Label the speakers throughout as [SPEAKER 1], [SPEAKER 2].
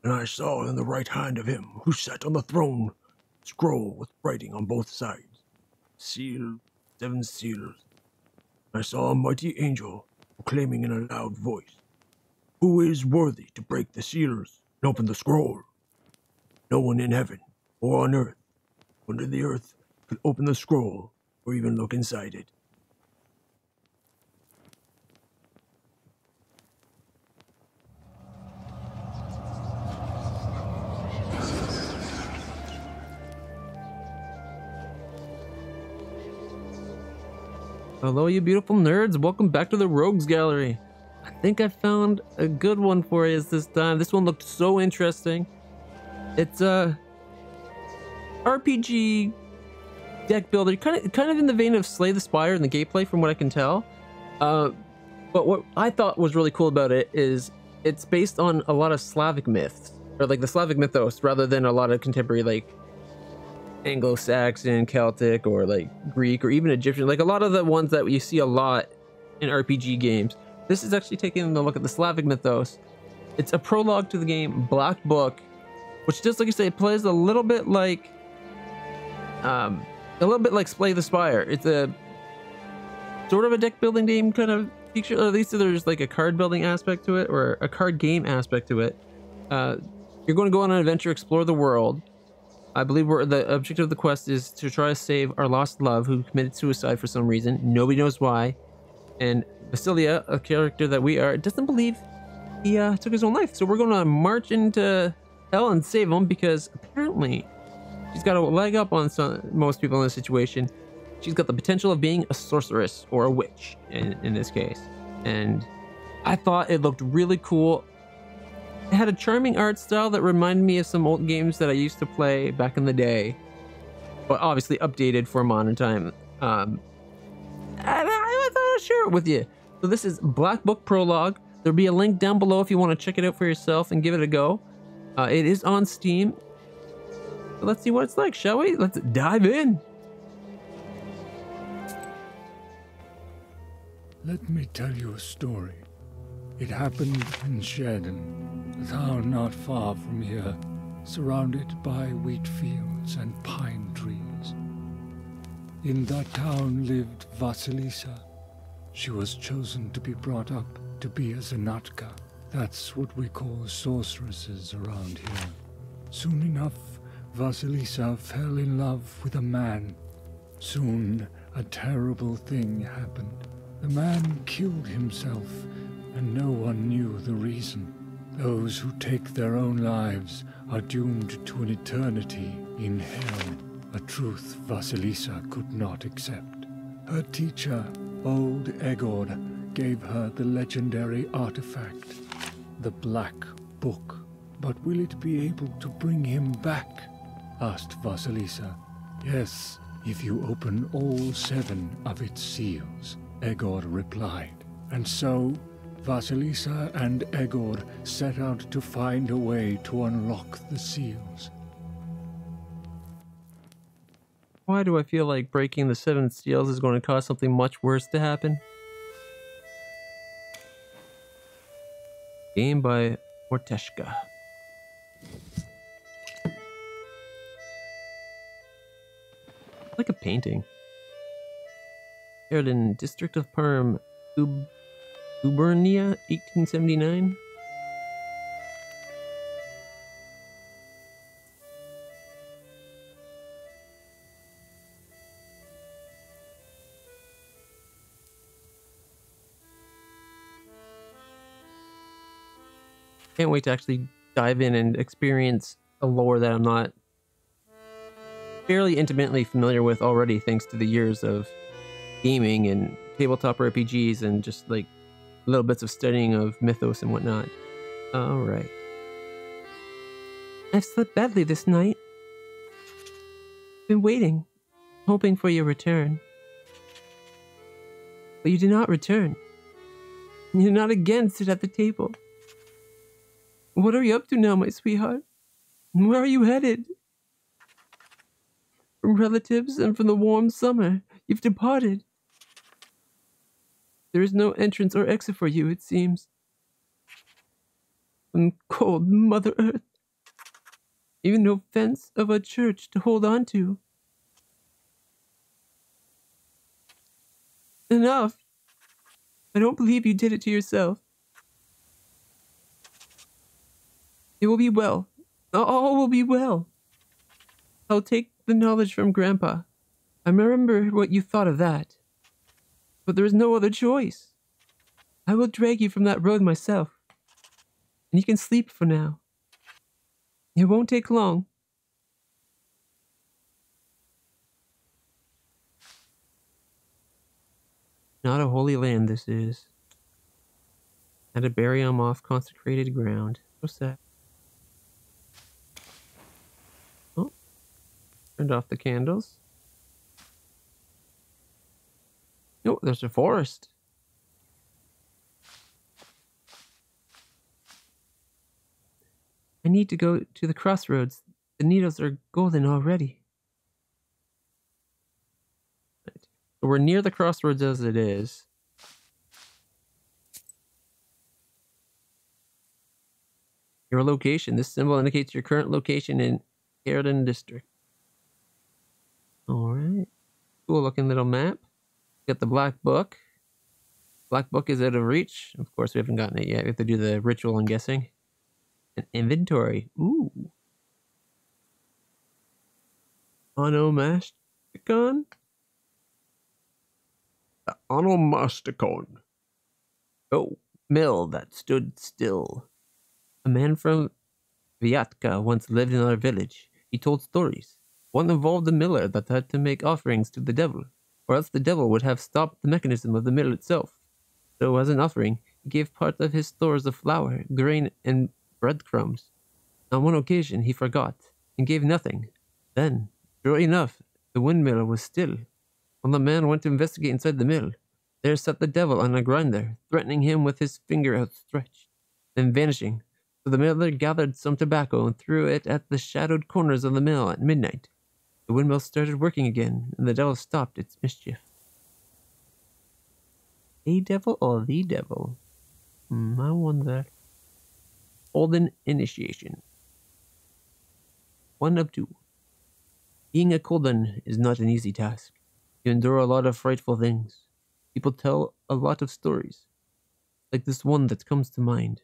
[SPEAKER 1] And I saw in the right hand of him who sat on the throne a scroll with writing on both sides, sealed 7 seals. I saw a mighty angel proclaiming in a loud voice, "Who is worthy to break the seals and open the scroll?" No one in heaven or on earth, under the earth, could open the scroll or even look inside it.
[SPEAKER 2] Hello, you beautiful nerds. Welcome back to the Rogues Gallery. I think I found a good one for you this time. This one looked so interesting. It's a RPG deck builder, kind of in the vein of Slay the Spire in the gameplay, from what I can tell. But what I thought was really cool about it is it's based on a lot of Slavic myths, or like the Slavic mythos, rather than a lot of contemporary like Anglo-Saxon, Celtic, or like Greek, or even Egyptian, like a lot of the ones that you see a lot in RPG games. This is actually taking a look at the Slavic mythos. It's a prologue to the game Black Book, which, just like you say, it plays a little bit like Slay the Spire. It's a sort of a deck building game kind of feature, or at least there's like a card building aspect to it, or a card game aspect to it. You're going to go on an adventure, explore the world. I believe the objective of the quest is to try to save our lost love who committed suicide for some reason. Nobody knows why. And Vasilisa, a character that we are, doesn't believe he took his own life. So we're going to march into hell and save him, because apparently she's got a leg up on most people in this situation. She's got the potential of being a sorceress, or a witch in this case. And I thought it looked really cool. It had a charming art style that reminded me of some old games that I used to play back in the day, but obviously updated for modern time. I thought I'd share it with you. So this is Black Book Prologue. There'll be a link down below if you want to check it out for yourself and give it a go. It is on Steam. So let's see what it's like, shall we? Let's dive in.
[SPEAKER 3] Let me tell you a story. It happened in Shedden, a town not far from here, surrounded by wheat fields and pine trees. In that town lived Vasilisa. She was chosen to be brought up to be a Zanatka. That's what we call sorceresses around here. Soon enough, Vasilisa fell in love with a man. Soon, a terrible thing happened. The man killed himself, and no one knew the reason. Those who take their own lives are doomed to an eternity in hell, a truth Vasilisa could not accept. Her teacher, old Egord, gave her the legendary artifact, the Black Book. But will it be able to bring him back? Asked Vasilisa. Yes, if you open all 7 of its seals, Egord replied. And so, Vasilisa and Egord set out to find a way to unlock the seals.
[SPEAKER 2] Why do I feel like breaking the 7 seals is going to cause something much worse to happen? Game by Orteshka. Like a painting. Aired in District of Perm, Gubernia, 1879. Can't wait to actually dive in and experience a lore that I'm not fairly intimately familiar with already, thanks to the years of gaming and tabletop RPGs and just like little bits of studying of mythos and whatnot. Alright. I've slept badly this night. Been waiting, hoping for your return. But you did not return. You did not again sit at the table. What are you up to now, my sweetheart? Where are you headed? From relatives and from the warm summer, you've departed. There is no entrance or exit for you, it seems. From cold Mother Earth, Even no fence of a church to hold on to. Enough. I don't believe you did it to yourself. It will be well. All will be well. I'll take the knowledge from Grandpa. I remember what you thought of that. But there is no other choice. I will drag you from that road myself. And you can sleep for now. It won't take long. Not a holy land this is. Had to bury him off consecrated ground. So sad. Oh. Turned off the candles. Oh, there's a forest. I need to go to the crossroads. The needles are golden already. Right. So we're near the crossroads as it is. Your location. This symbol indicates your current location in Erden district. Alright. Cool looking little map. Got the black book. Black book is out of reach. Of course, we haven't gotten it yet. We have to do the ritual, I'm guessing. An inventory. Ooh. Onomasticon?
[SPEAKER 1] The onomasticon.
[SPEAKER 2] Oh, mill that stood still. A man from Vyatka once lived in our village. He told stories. One involved a miller that had to make offerings to the devil, or else the devil would have stopped the mechanism of the mill itself. So as an offering, he gave part of his stores of flour, grain, and breadcrumbs. On one occasion, he forgot, and gave nothing. Then, sure enough, the windmill was still. When the man went to investigate inside the mill, there sat the devil on a grinder, threatening him with his finger outstretched, then vanishing. So the miller gathered some tobacco and threw it at the shadowed corners of the mill at midnight. The windmill started working again, and the devil stopped its mischief. A devil or the devil? I wonder. Olden initiation. 1 of 2. Being a Kolden is not an easy task. You endure a lot of frightful things. People tell a lot of stories. Like this one that comes to mind.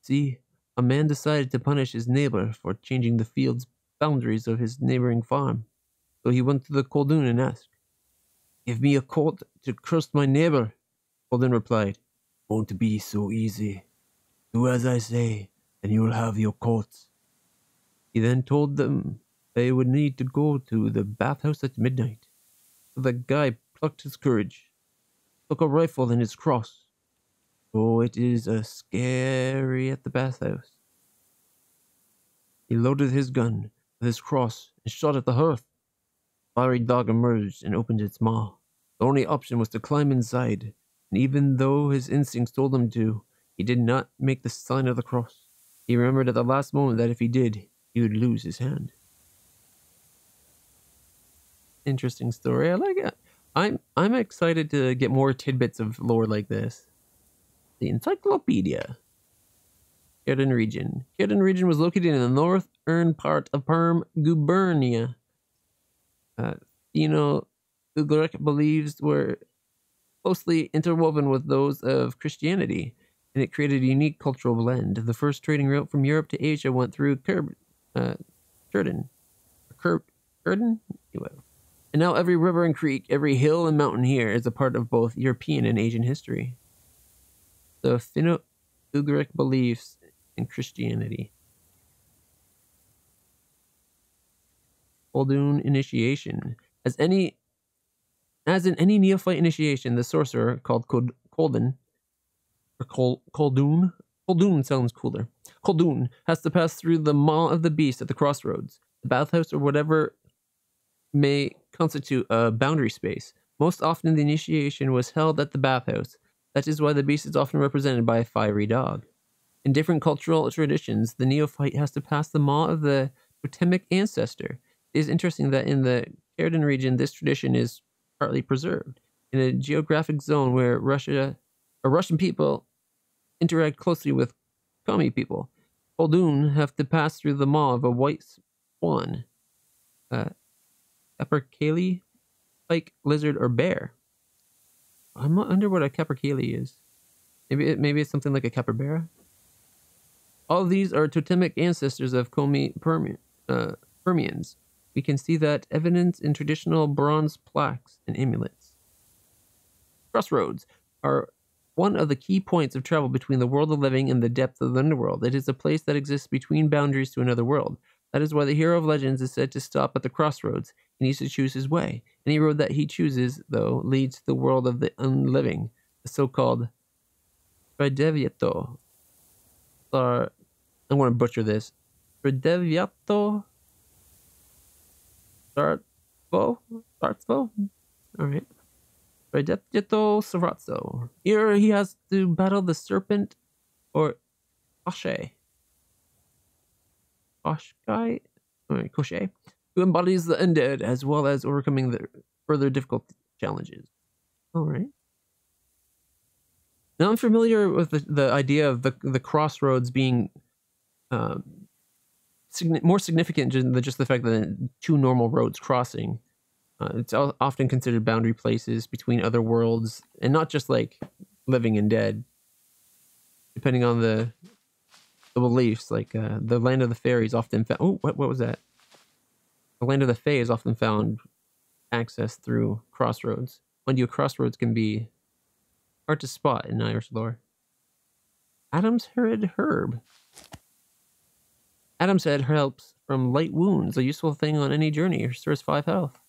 [SPEAKER 2] See, a man decided to punish his neighbor for changing the field's boundaries of his neighboring farm. So he went to the Koldun and asked, "Give me a colt to curse my neighbor." Koldun replied, "Won't be so easy. Do as I say, and you will have your colt." He then told them they would need to go to the bathhouse at midnight. So the guy plucked his courage, took a rifle and his cross. Oh, it is scary at the bathhouse. He loaded his gun with his cross and shot at the hearth. The fiery dog emerged and opened its maw. The only option was to climb inside, and even though his instincts told him to, he did not make the sign of the cross. He remembered at the last moment that if he did, he would lose his hand. Interesting story. I like it. I'm excited to get more tidbits of lore like this. The Encyclopedia. Kherden region. Kherden region was located in the northern part of Perm gubernia. Ugaric beliefs were closely interwoven with those of Christianity, and it created a unique cultural blend. The first trading route from Europe to Asia went through Kherden. And now every river and creek, every hill and mountain here is a part of both European and Asian history. The Finno-Ugaric beliefs in Christianity. Koldun initiation. As in any neophyte initiation, the sorcerer, called Koldun, or Koldun sounds cooler. Koldun has to pass through the maw of the beast at the crossroads, the bathhouse, or whatever may constitute a boundary space. Most often the initiation was held at the bathhouse. That is why the beast is often represented by a fiery dog. In different cultural traditions, the neophyte has to pass the maw of the totemic ancestor. It is interesting that in the Kherden region, this tradition is partly preserved. In a geographic zone where Russian people interact closely with Komi people, Koldun have to pass through the maw of a white Swan, capercaillie, pike, lizard, or bear. I'm not under what a capercaillie is. Maybe it's something like a capybara. All of these are totemic ancestors of Permians. We can see that evidence in traditional bronze plaques and amulets. Crossroads are one of the key points of travel between the world of living and the depth of the underworld. It is a place that exists between boundaries to another world. That is why the hero of legends is said to stop at the crossroads. He needs to choose his way. Any road that he chooses, though, leads to the world of the unliving, the so-called Predeviato. I'm going to butcher this. Predeviato Sartvo? All right. Predeviato Sarazzo. Here he has to battle the serpent or Koshe. Koshkai? Alright, Koshe. Who embodies the undead as well as overcoming the further difficult challenges. Alright. Now I'm familiar with the idea of the crossroads being more significant than just the fact that two normal roads crossing. It's often considered boundary places between other worlds, and not just like living and dead. Depending on the beliefs, like the land of the fairies often found. Oh, what was that? The land of the fae is often found accessed through crossroads. Mind you, crossroads can be hard to spot in Irish lore. Adam's Head Herb. Adam's Head helps from light wounds, a useful thing on any journey. Restores 5 health.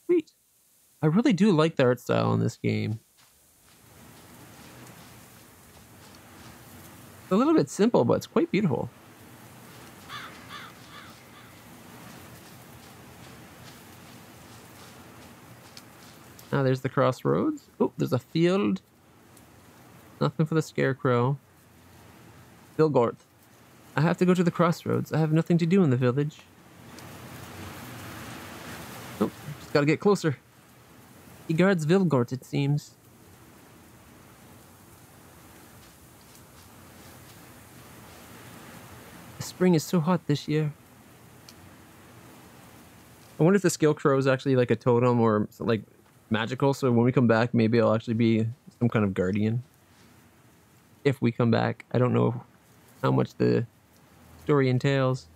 [SPEAKER 2] Sweet. I really do like the art style in this game. It's a little bit simple, but it's quite beautiful. Now there's the crossroads. Oh, there's a field. Nothing for the scarecrow. Vilgort. I have to go to the crossroads. I have nothing to do in the village. Oh, just gotta get closer. He guards Vilgort, it seems. The spring is so hot this year. I wonder if the scarecrow is actually like a totem or like magical, so when we come back, maybe I'll actually be some kind of guardian. If we come back. I don't know how much the story entails.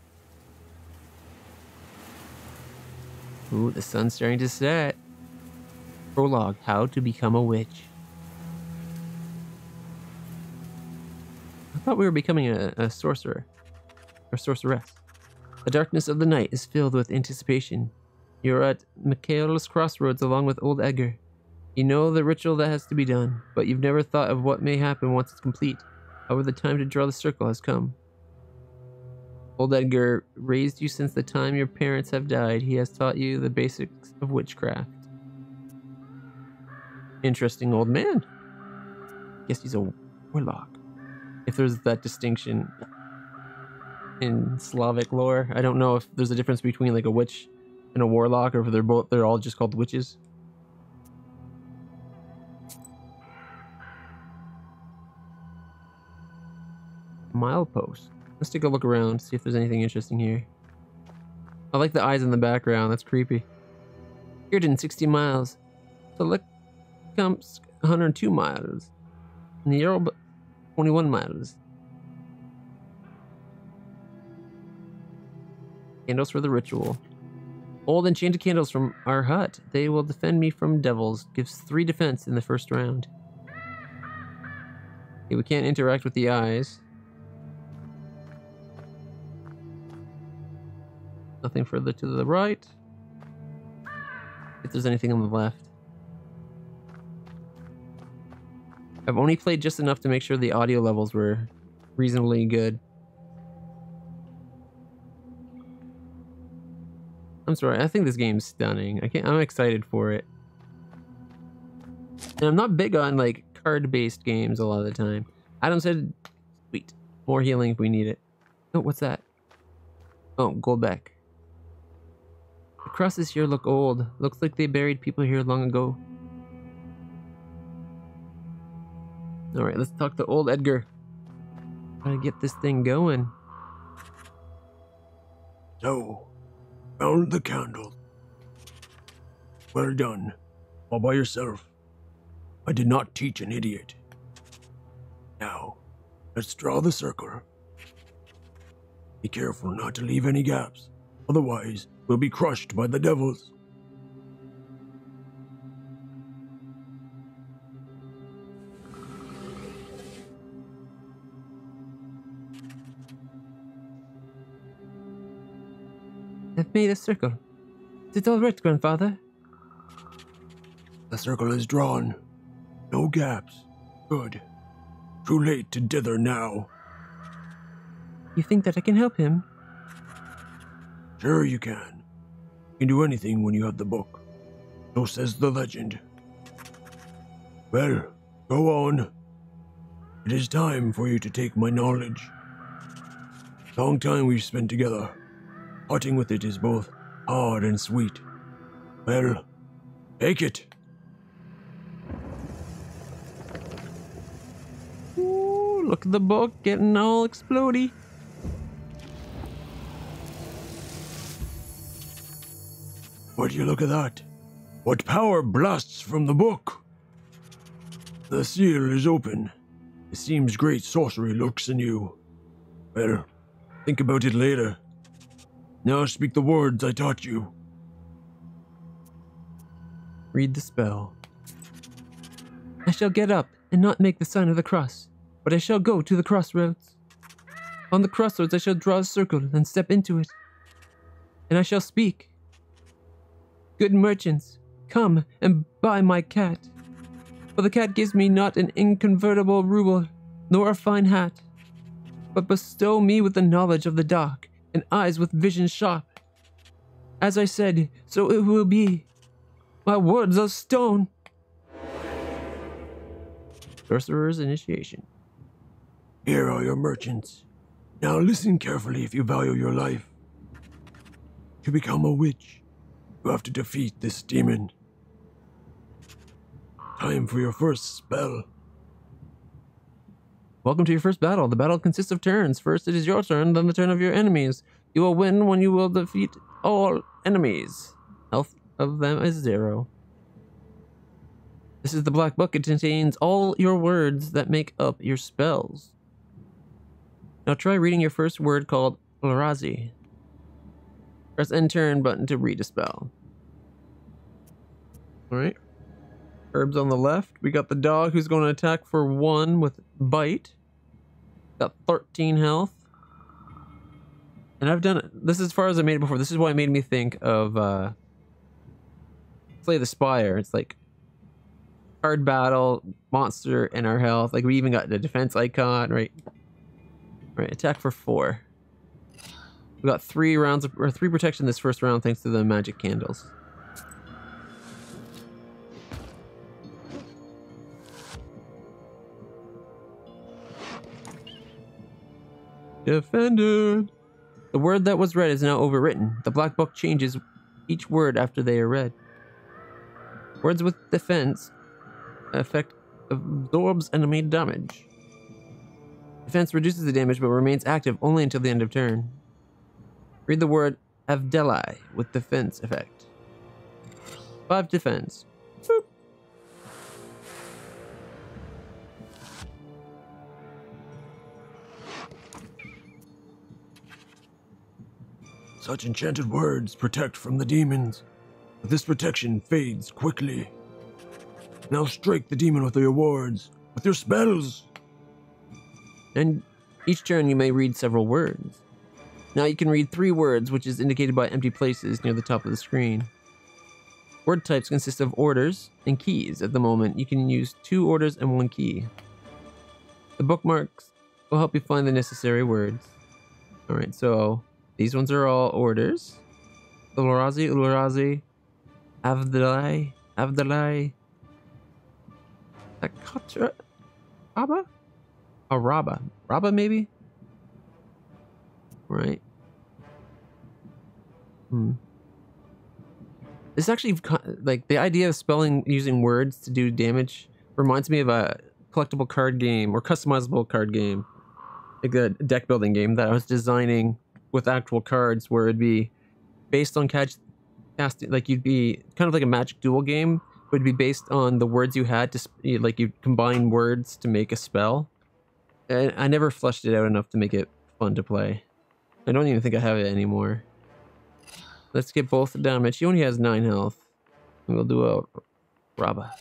[SPEAKER 2] Ooh, the sun's starting to set. Prologue, how to become a witch. I thought we were becoming a sorcerer. Or sorceress. The darkness of the night is filled with anticipation. You're at Michael's crossroads along with old Edgar. You know the ritual that has to be done, but you've never thought of what may happen once it's complete. However, the time to draw the circle has come. Old Edgar raised you since the time your parents have died. He has taught you the basics of witchcraft. Interesting old man. Guess he's a warlock. If there's that distinction in Slavic lore. I don't know if there's a difference between like a witch and a warlock, or if they're all just called witches. Milepost. Let's take a look around, see if there's anything interesting here. I like the eyes in the background, that's creepy. Girden, 60 miles. Telekamsk, 102 miles. Nierb, 21 miles. Candles for the ritual. Old enchanted candles from our hut. They will defend me from devils. Gives 3 defense in the first round. Okay, we can't interact with the eyes. Nothing further to the right. If there's anything on the left. I've only played just enough to make sure the audio levels were reasonably good. I'm sorry, I think this game's stunning. I'm excited for it. And I'm not big on like card-based games a lot of the time. Adam said, sweet, more healing if we need it. Oh, what's that? Oh, Goldbeck. The crosses here look old. Looks like they buried people here long ago. Alright, let's talk to old Edgar. Gotta get this thing going.
[SPEAKER 1] So, found the candle. Well done. All by yourself. I did not teach an idiot. Now, let's draw the circle. Be careful not to leave any gaps, otherwise we'll be crushed by the devils.
[SPEAKER 2] I've made a circle. Is it all right, grandfather?
[SPEAKER 1] The circle is drawn. No gaps. Good. Too late to dither now.
[SPEAKER 2] You think that I can help him?
[SPEAKER 1] Sure you can. You can do anything when you have the book. So says the legend. Well, go on. It is time for you to take my knowledge. Long time we've spent together. Parting with it is both hard and sweet. Well, take it.
[SPEAKER 2] Ooh, look at the book getting all explodey.
[SPEAKER 1] Would you look at that? What power blasts from the book? The seal is open. It seems great sorcery lurks in you. Well, think about it later. Now speak the words I taught you.
[SPEAKER 2] Read the spell. I shall get up and not make the sign of the cross, but I shall go to the crossroads. On the crossroads I shall draw a circle and step into it. And I shall speak. Good merchants, come and buy my cat. For the cat gives me not an inconvertible ruble, nor a fine hat, but bestow me with the knowledge of the dark, and eyes with vision sharp. As I said, so it will be. My words are stone. Sorcerer's Initiation.
[SPEAKER 1] Here are your merchants. Now listen carefully if you value your life. To become a witch, you have to defeat this demon. Time for your first spell.
[SPEAKER 2] Welcome to your first battle. The battle consists of turns. First it is your turn, then the turn of your enemies. You will win when you will defeat all enemies. Health of them is 0. This is the black book. It contains all your words that make up your spells. Now try reading your first word called Larazi. Press end turn button to read a spell. Alright. Herbs on the left. We got the dog who's going to attack for 1 with bite. Got 13 health. And I've done it. This is as far as I made it before. This is why it made me think of Slay the Spire. It's like card battle, monster, and our health. Like we even got the defense icon, right? Right, attack for 4. We got 3 rounds or 3 protection this first round thanks to the magic candles. Defended. The word that was read is now overwritten. The black book changes each word after they are read. Words with defense effect absorbs enemy damage. Defense reduces the damage but remains active only until the end of turn. Read the word Avdelai with defense effect. 5 defense. Boop.
[SPEAKER 1] Such enchanted words protect from the demons, but this protection fades quickly. Now strike the demon with your words, with your spells.
[SPEAKER 2] And each turn you may read several words. Now you can read 3 words, which is indicated by empty places near the top of the screen. Word types consist of orders and keys. At the moment, you can use 2 orders and 1 key. The bookmarks will help you find the necessary words. Alright, so these ones are all orders. Ularazi, Avdelai, Akatra, Abba? Araba. Raba, maybe? Right. This actually, like, the idea of spelling using words to do damage reminds me of a collectible card game or customizable card game, like a deck building game that I was designing with actual cards, where it'd be based on casting, like you'd be kind of like a Magic Duel game, but it'd be based on the words you had to like you combine words to make a spell. And I never fleshed it out enough to make it fun to play. I don't even think I have it anymore. Let's get both damage. He only has 9 health. We'll do a Rabba.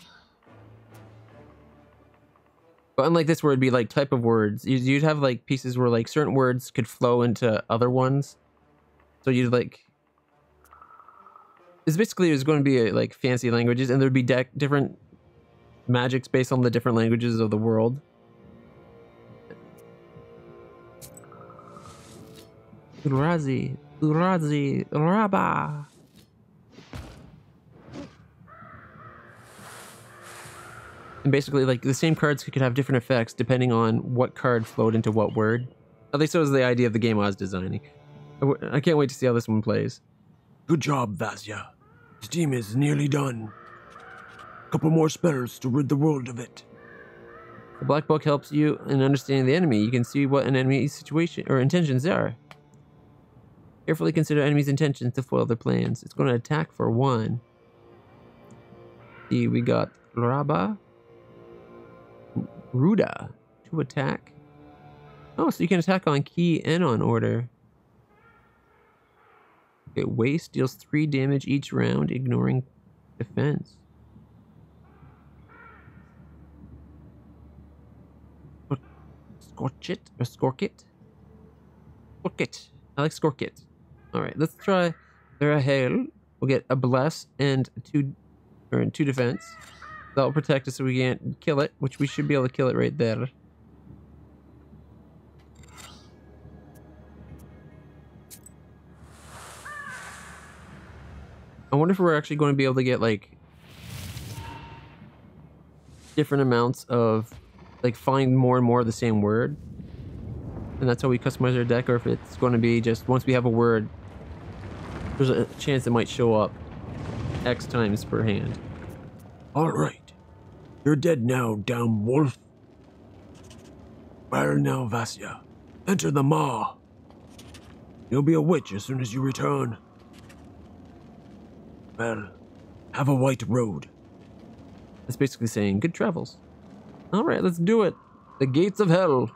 [SPEAKER 2] But unlike this, where it'd be like type of words, you'd have like pieces where like certain words could flow into other ones. So you'd like, it's basically, it was going to be like fancy languages, and there'd be different magics based on the different languages of the world. Urazi, Rabba. And basically, like, the same cards could have different effects depending on what card flowed into what word. At least that was the idea of the game I was designing. I can't wait to see how this one plays.
[SPEAKER 1] Good job, Vasya. This team is nearly done. A couple more spells to rid the world of it.
[SPEAKER 2] The Black Book helps you in understanding the enemy. You can see what an enemy's situation or intentions are. Carefully consider enemy's intentions to foil their plans. It's going to attack for 1. See, we got Rabba. Ruda to attack. Oh, so you can attack on key and on order. Okay, waste deals 3 damage each round, ignoring defense. Scorch it or Scork it? Scork it. I like Scork it. Alright, let's try Rahel. We'll get a bless and 2 defense. That'll protect us so we can't kill it, which we should be able to kill it right there. I wonder if we're actually going to be able to get like different amounts of like find more and more of the same word. And that's how we customize our deck, or if it's going to be just once we have a word, there's a chance it might show up X times per hand.
[SPEAKER 1] All right. You're dead now, damn wolf. Well now, Vasya. Enter the maw. You'll be a witch as soon as you return. Well, have a white road.
[SPEAKER 2] That's basically saying good travels. Alright, let's do it. The gates of hell.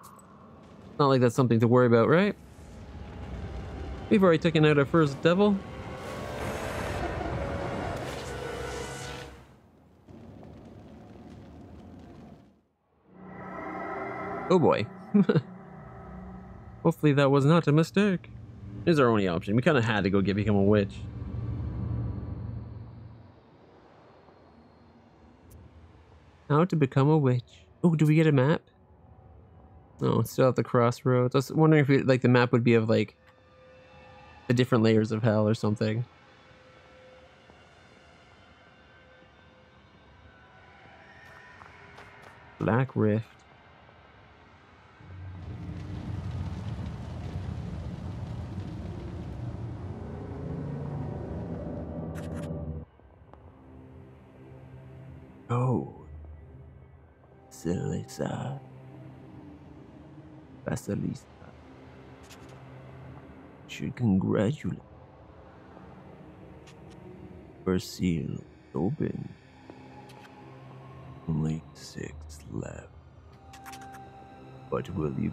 [SPEAKER 2] Not like that's something to worry about, right? We've already taken out our first devil. Oh boy. Hopefully that was not a mistake. Is our only option. We kind of had to go become a witch. How to become a witch. Oh, do we get a map? No, it's still at the crossroads. I was wondering if like the map would be of like the different layers of hell or something. Black Rift. Oh. Vasilisa. Vasilisa. Should congratulate. First seal open. Only 6 left. What will you?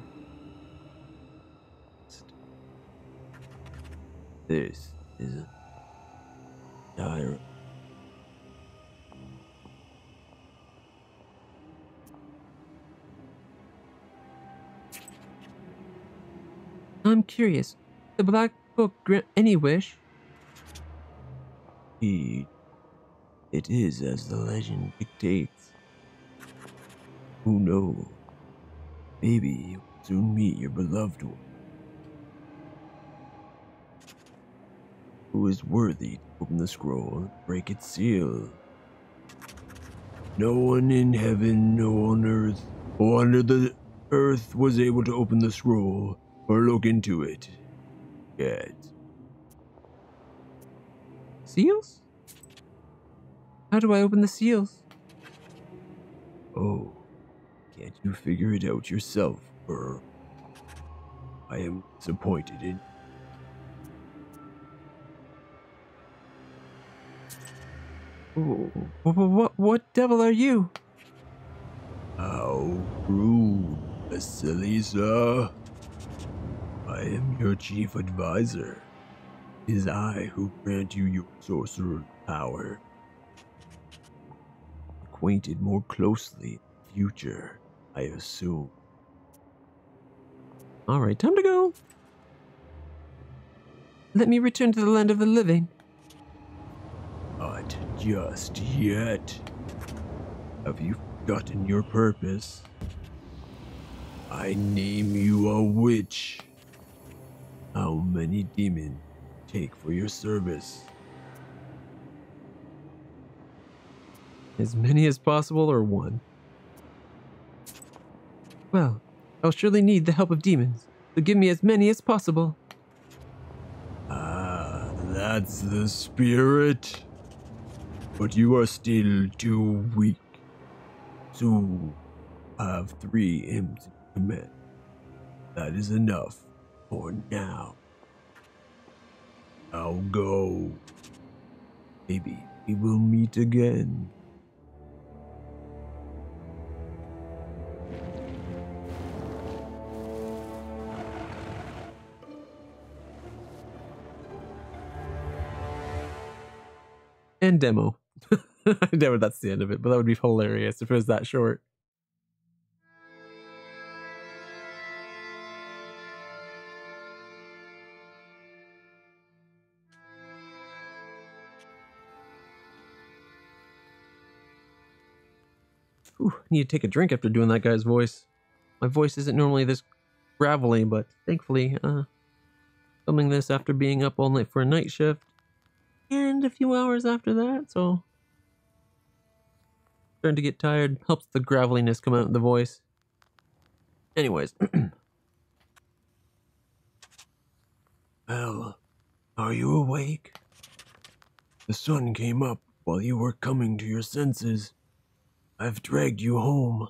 [SPEAKER 2] This is a dire. I'm curious. The Black Book grant any wish? It is as the legend dictates. Who knows? Maybe you'll soon meet your beloved one. Who is worthy to open the scroll and break its seal? No one in heaven, no on earth, or under the earth was able to open the scroll or look into it yet. Seals? How do I open the seals? Oh, can't you figure it out yourself, or I am disappointed in. What devil are you?
[SPEAKER 1] How rude, Vasilisa. I am your chief advisor. It is I who grant you your sorcerer's power. Acquainted more closely in the future, I assume.
[SPEAKER 2] All right, time to go. Let me return to the land of the living.
[SPEAKER 1] Not just yet. Have you forgotten your purpose? I name you a witch. How many demons take for your service?
[SPEAKER 2] As many as possible, or one? Well, I'll surely need the help of demons, so give me as many as possible.
[SPEAKER 1] Ah, that's the spirit. But you are still too weak. So, I have 3 imps in command. That is enough for now. Now go. Maybe we will meet again.
[SPEAKER 2] And demo. I doubt that's the end of it, but that would be hilarious if it was that short. Ooh, I need to take a drink after doing that guy's voice. My voice isn't normally this gravelly, but thankfully, filming this after being up all night for a night shift and a few hours after that, so starting to get tired helps the graveliness come out in the voice. Anyways,
[SPEAKER 1] Well, are you awake? The sun came up while you were coming to your senses. I've dragged you home.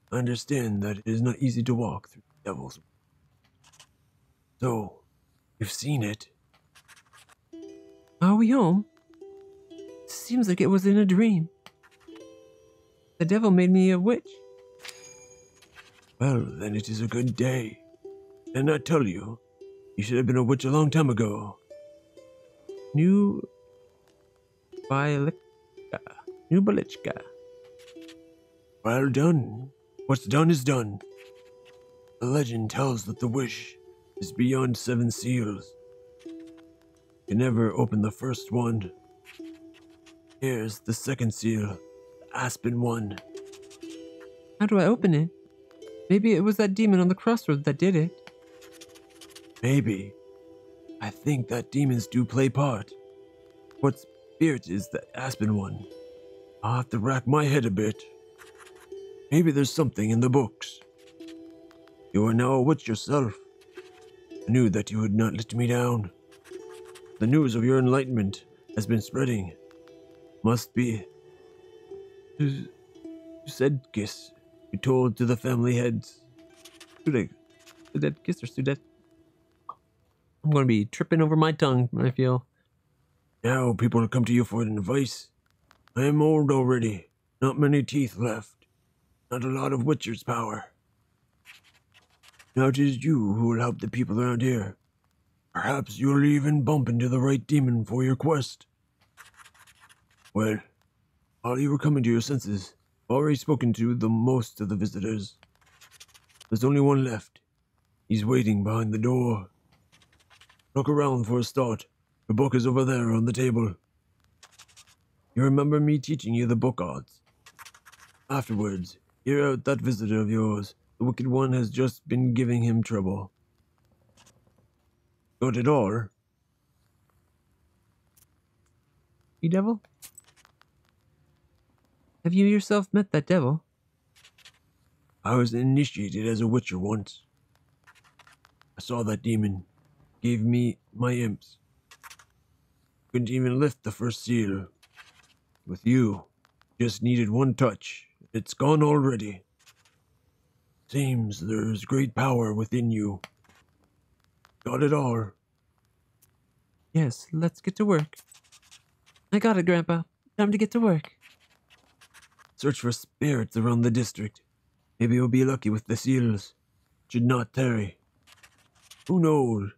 [SPEAKER 1] I understand that it is not easy to walk through the devil's. So, you've seen it.
[SPEAKER 2] are we home? Seems like it was in a dream. The devil made me a witch.
[SPEAKER 1] Well, then it is a good day. And I tell you, you should have been a witch a long time ago.
[SPEAKER 2] New Balichka. New Balichka.
[SPEAKER 1] Well done. What's done is done. The legend tells that the wish is beyond 7 seals. You can never open the first one. Here's the second seal, the aspen one.
[SPEAKER 2] How do I open it? Maybe it was that demon on the crossroads that did it.
[SPEAKER 1] Maybe. I think that demons do play part. What spirit is the aspen one? I'll have to rack my head a bit. Maybe there's something in the books. You are now a witch yourself. I knew that you would not let me down. The news of your enlightenment has been spreading. Must be. You said kiss. You told to the family heads.
[SPEAKER 2] Sudet kiss or Sudet? I'm going to be tripping over my tongue, I feel.
[SPEAKER 1] Now people come to you for advice. I am old already. Not many teeth left. Not a lot of witcher's power. Now it is you who will help the people around here. Perhaps you'll even bump into the right demon for your quest. Well, while you were coming to your senses, I've already spoken to the most of the visitors. There's only one left. He's waiting behind the door. Look around for a start. The book is over there on the table. You remember me teaching you the book odds? Afterwards, hear out that visitor of yours. The Wicked One has just been giving him trouble. Got it all?
[SPEAKER 2] You devil? Have you yourself met that devil?
[SPEAKER 1] I was initiated as a witcher once. I saw that demon. Gave me my imps. Couldn't even lift the first seal. With you, just needed one touch. It's gone already. Seems there's great power within you. Got it all.
[SPEAKER 2] Yes, let's get to work. I got it, Grandpa. Time to get to work.
[SPEAKER 1] Search for spirits around the district. Maybe we'll be lucky with the seals. Should not tarry. Who knows?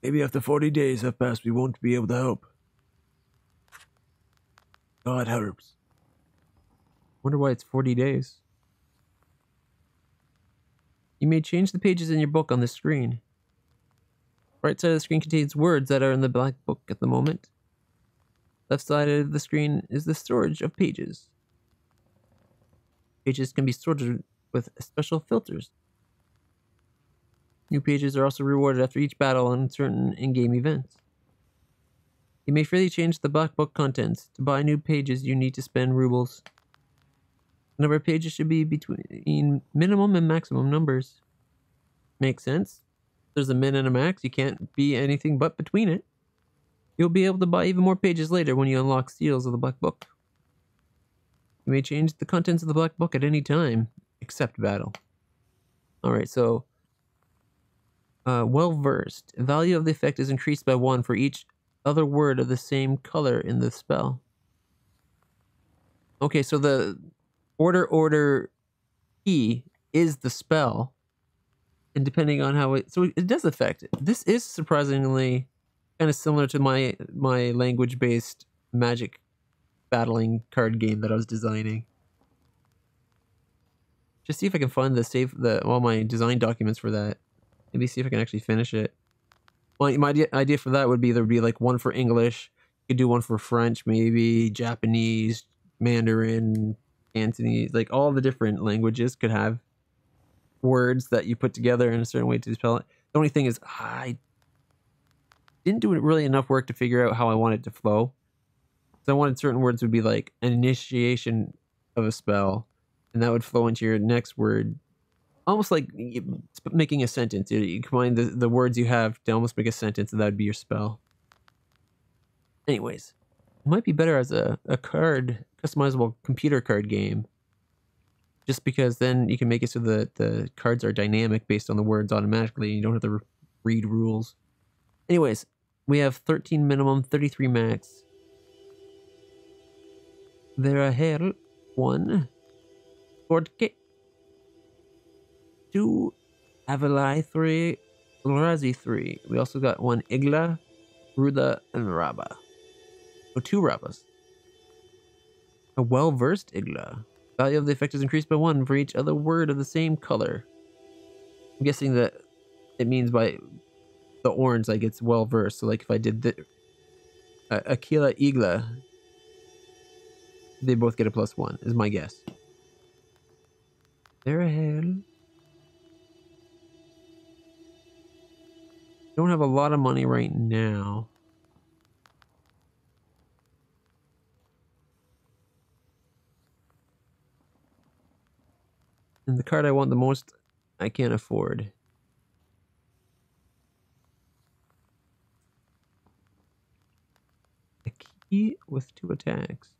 [SPEAKER 1] Maybe after 40 days have passed, we won't be able to help. God helps.
[SPEAKER 2] Wonder why it's 40 days. You may change the pages in your book on the screen. Right side of the screen contains words that are in the black book at the moment. Left side of the screen is the storage of pages. Pages can be sorted with special filters. New pages are also rewarded after each battle on certain in-game events. You may freely change the black book contents. To buy new pages, you need to spend rubles. The number of pages should be between minimum and maximum numbers. Makes sense. There's a min and a max. You can't be anything but between it. You'll be able to buy even more pages later when you unlock seals of the black book. You may change the contents of the black book at any time, except battle. Alright, so... well-versed. The value of the effect is increased by 1 for each other word of the same color in the spell. Okay, so the order key is the spell. And depending on how it... So it does affect it. This is surprisingly kind of similar to my language-based magic battling card game that I was designing. Just see if I can find all my design documents for that. Maybe see if I can actually finish it. My idea for that would be there would be like one for English. You could do one for French, maybe Japanese, Mandarin, Cantonese. Like all the different languages could have words that you put together in a certain way to spell it. The only thing is I didn't do really enough work to figure out how I want it to flow. So I wanted certain words would be like an initiation of a spell, and that would flow into your next word. Almost like making a sentence. You combine the words you have to almost make a sentence, and that would be your spell. Anyways, it might be better as a customizable computer card game. Just because then you can make it so that the cards are dynamic based on the words automatically, and you don't have to read rules. Anyways, we have 13 minimum, 33 max. There are 1. Porque. 2, Avalai 3, Razi 3. We also got 1 Igla, Ruda, and Rabba. So 2 Rabbas. A well-versed Igla. Value of the effect is increased by 1 for each other word of the same color. I'm guessing that it means by the orange, like it's well-versed. So like if I did the Aquila Igla, they both get a +1, is my guess. There ahead. Don't have a lot of money right now. And the card I want the most, I can't afford. A key with 2 attacks.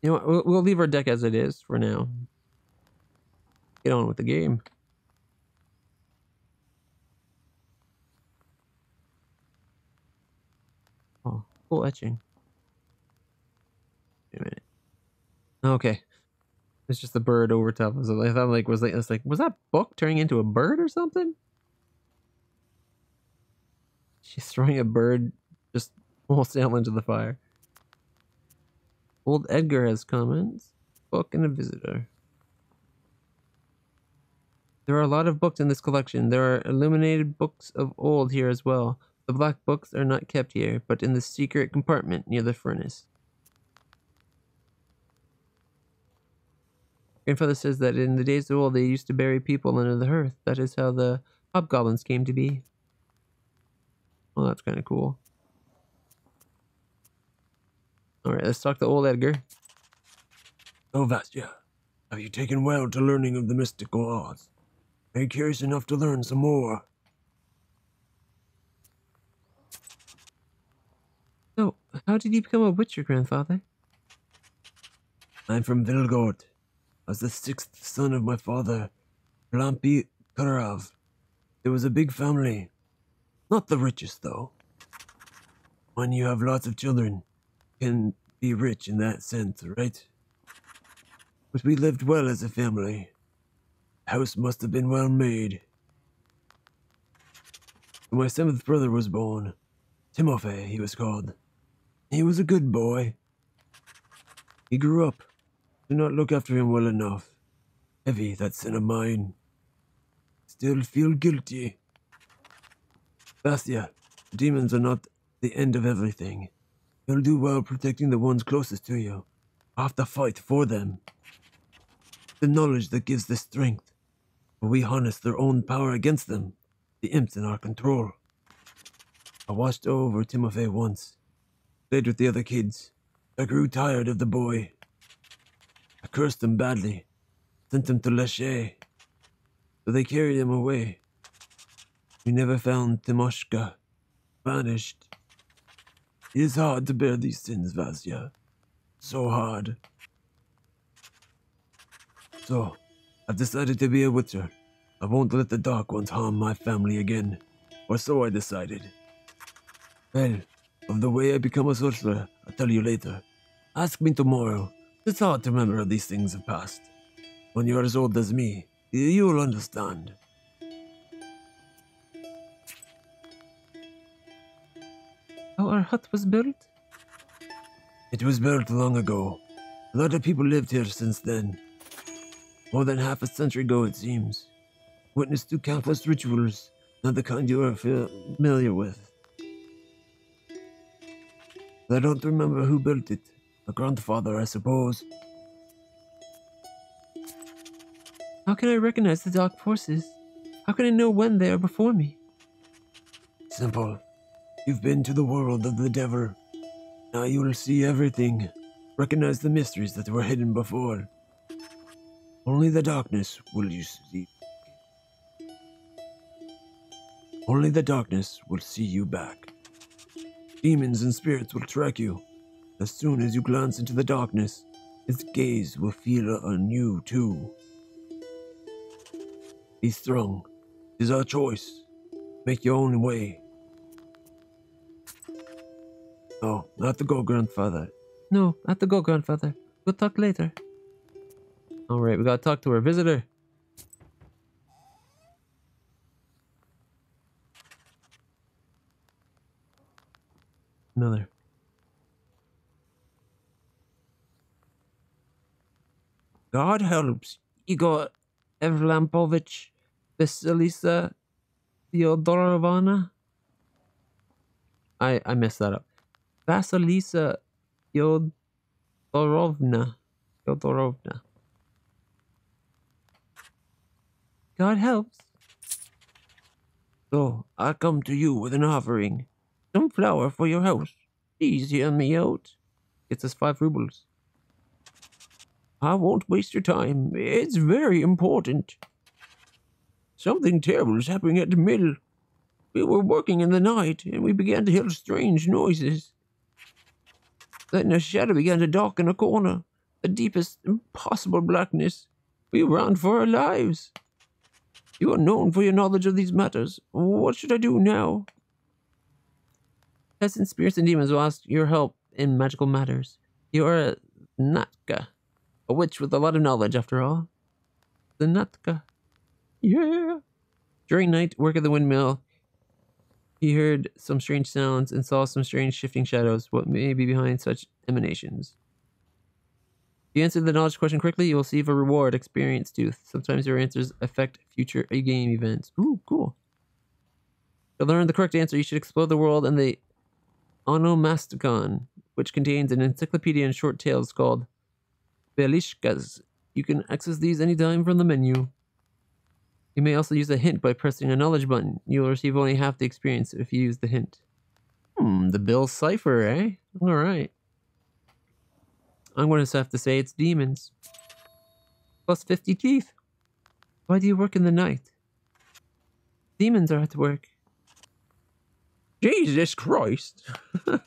[SPEAKER 2] You know what, we'll leave our deck as it is for now. Get on with the game. Oh, cool etching. Wait a minute. Okay. It's just the bird over top. I thought was that book turning into a bird or something? She's throwing a bird just wholesale into the fire. Old Edgar has comments. Book and a visitor. There are a lot of books in this collection. There are illuminated books of old here as well. The black books are not kept here, but in the secret compartment near the furnace. Grandfather says that in the days of old they used to bury people under the hearth. That is how the hobgoblins came to be. Well, that's kind of cool. Alright, let's talk to old Edgar.
[SPEAKER 1] Oh, Vastia, have you taken well to learning of the mystical arts? Are you curious enough to learn some more?
[SPEAKER 2] So, how did you become a witcher, Grandfather?
[SPEAKER 1] I'm from Vilgort. I was the 6th son of my father, Blampi Karav. It was a big family. Not the richest, though. When you have lots of children, can be rich in that sense, right? But we lived well as a family. The house must have been well made. When my seventh brother was born, Timofey he was called. He was a good boy. He grew up. Did not look after him well enough. Heavy, that sin of mine. Still feel guilty. Vastia, demons are not the end of everything. You'll do well protecting the ones closest to you. I have to fight for them. The knowledge that gives the strength. But we harness their own power against them. The imps in our control. I watched over Timofey once. Played with the other kids. I grew tired of the boy. I cursed him badly. Sent him to Leshe. So they carried him away. We never found Timoshka. Vanished. It is hard to bear these sins, Vasya. So hard. So, I've decided to be a witcher. I won't let the Dark Ones harm my family again. Or so I decided. Well, of the way I become a sorcerer, I'll tell you later. Ask me tomorrow. It's hard to remember how these things have passed. When you're as old as me, you'll understand.
[SPEAKER 2] How our hut was built?
[SPEAKER 1] It was built long ago. A lot of people lived here since then. More than half a century ago, it seems. Witnessed to countless rituals, not the kind you are familiar with. I don't remember who built it. My grandfather, I suppose.
[SPEAKER 2] How can I recognize the dark forces? How can I know when they are before me?
[SPEAKER 1] Simple. You've been to the world of the devil. Now you will see everything. Recognize the mysteries that were hidden before. Only the darkness will you see. Only the darkness will see you back. Demons and spirits will track you. As soon as you glance into the darkness, its gaze will feel on you too. Be strong. It is our choice. Make your own way. No, not to go, grandfather.
[SPEAKER 2] No, not to go, grandfather. We'll talk later. Alright, we gotta talk to our visitor. Miller. God helps Igor Evlampovich Vasilisa Fyodorovna. I messed that up. Vasilisa Fyodorovna. God helps.
[SPEAKER 1] So, I come to you with an offering. Some flour for your house. Please hear me out.
[SPEAKER 2] It's us 5 rubles.
[SPEAKER 1] I won't waste your time. It's very important. Something terrible is happening at the mill. We were working in the night, and we began to hear strange noises. Then a shadow began to darken a corner. The deepest, impossible blackness. We ran for our lives. You are known for your knowledge of these matters. What should I do now?
[SPEAKER 2] Peasant spirits and demons will ask your help in magical matters. You are a Natka. A witch with a lot of knowledge, after all. The Natka. Yeah. During night, work at the windmill. He heard some strange sounds and saw some strange shifting shadows. What may be behind such emanations? If you answer the knowledge question correctly, you will receive a reward, experience tooth. Sometimes your answers affect future game events. Ooh, cool. To learn the correct answer, you should explore the world and the Onomasticon, which contains an encyclopedia and short tales called Belishkas. You can access these anytime from the menu. You may also use a hint by pressing a knowledge button. You will receive only half the experience if you use the hint. The Bill cipher, eh? Alright. I'm going to have to say it's demons. Plus 50 teeth. Why do you work in the night? Demons are at work.
[SPEAKER 1] Jesus Christ!
[SPEAKER 2] Well,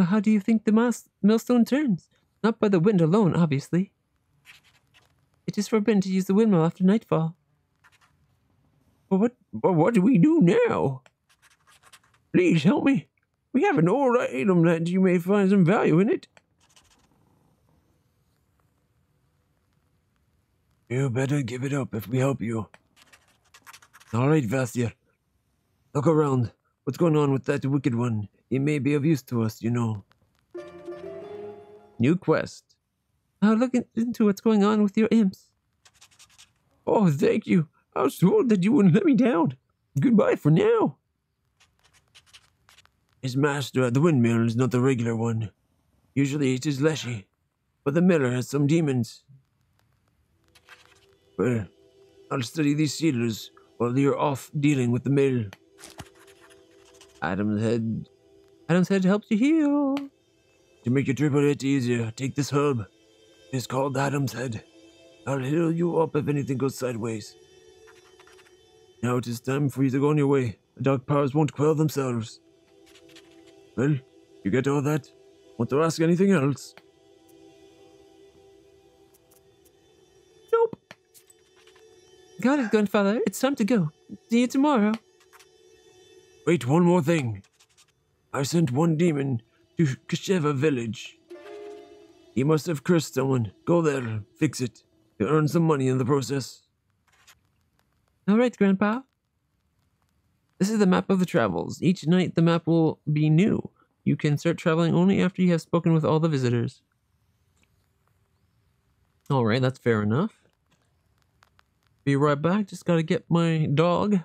[SPEAKER 2] how do you think the millstone turns? Not by the wind alone, obviously. It is forbidden to use the windmill after nightfall.
[SPEAKER 1] What do we do now? Please help me. We have an old item that you may find some value in it. You better give it up if we help you. All right, Vasil. Look around. What's going on with that wicked one? It may be of use to us, you know.
[SPEAKER 2] New quest. I'll look into what's going on with your imps.
[SPEAKER 1] Oh, thank you. I was told that you wouldn't let me down. Goodbye for now. His master at the windmill is not the regular one. Usually it is Leshy, but the miller has some demons. Well, I'll study these sealers while you're off dealing with the mill.
[SPEAKER 2] Adam's head helps you heal.
[SPEAKER 1] To make your trip a bit easier, take this herb. It's called Adam's Head. I'll heal you up if anything goes sideways. Now it is time for you to go on your way. The dark powers won't quell themselves. Well, you get all that? Want to ask anything else?
[SPEAKER 2] Nope. Got it, grandfather. It's time to go. See you tomorrow.
[SPEAKER 1] Wait, one more thing. I sent one demon to Kasheva village. He must have cursed someone. Go there, fix it. You'll earn some money in the process.
[SPEAKER 2] All right, Grandpa. This is the map of the travels. Each night the map will be new. You can start traveling only after you have spoken with all the visitors. All right, that's fair enough. Be right back. Just gotta get my dog.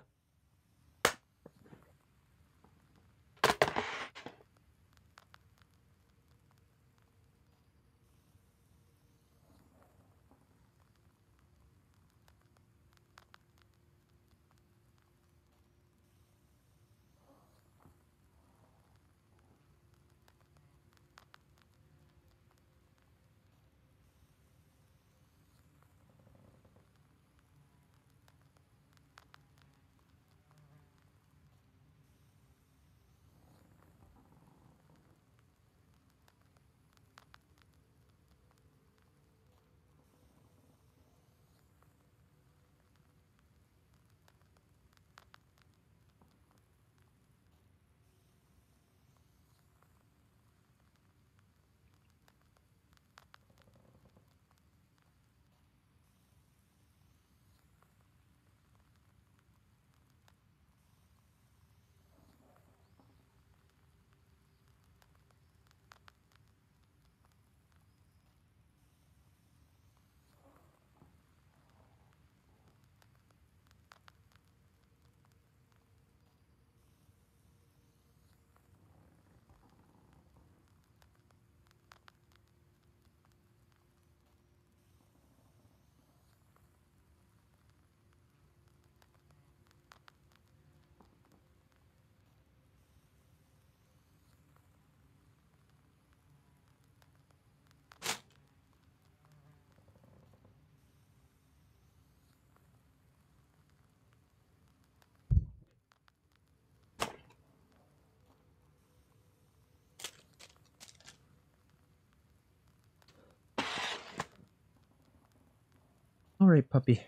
[SPEAKER 2] All right, puppy.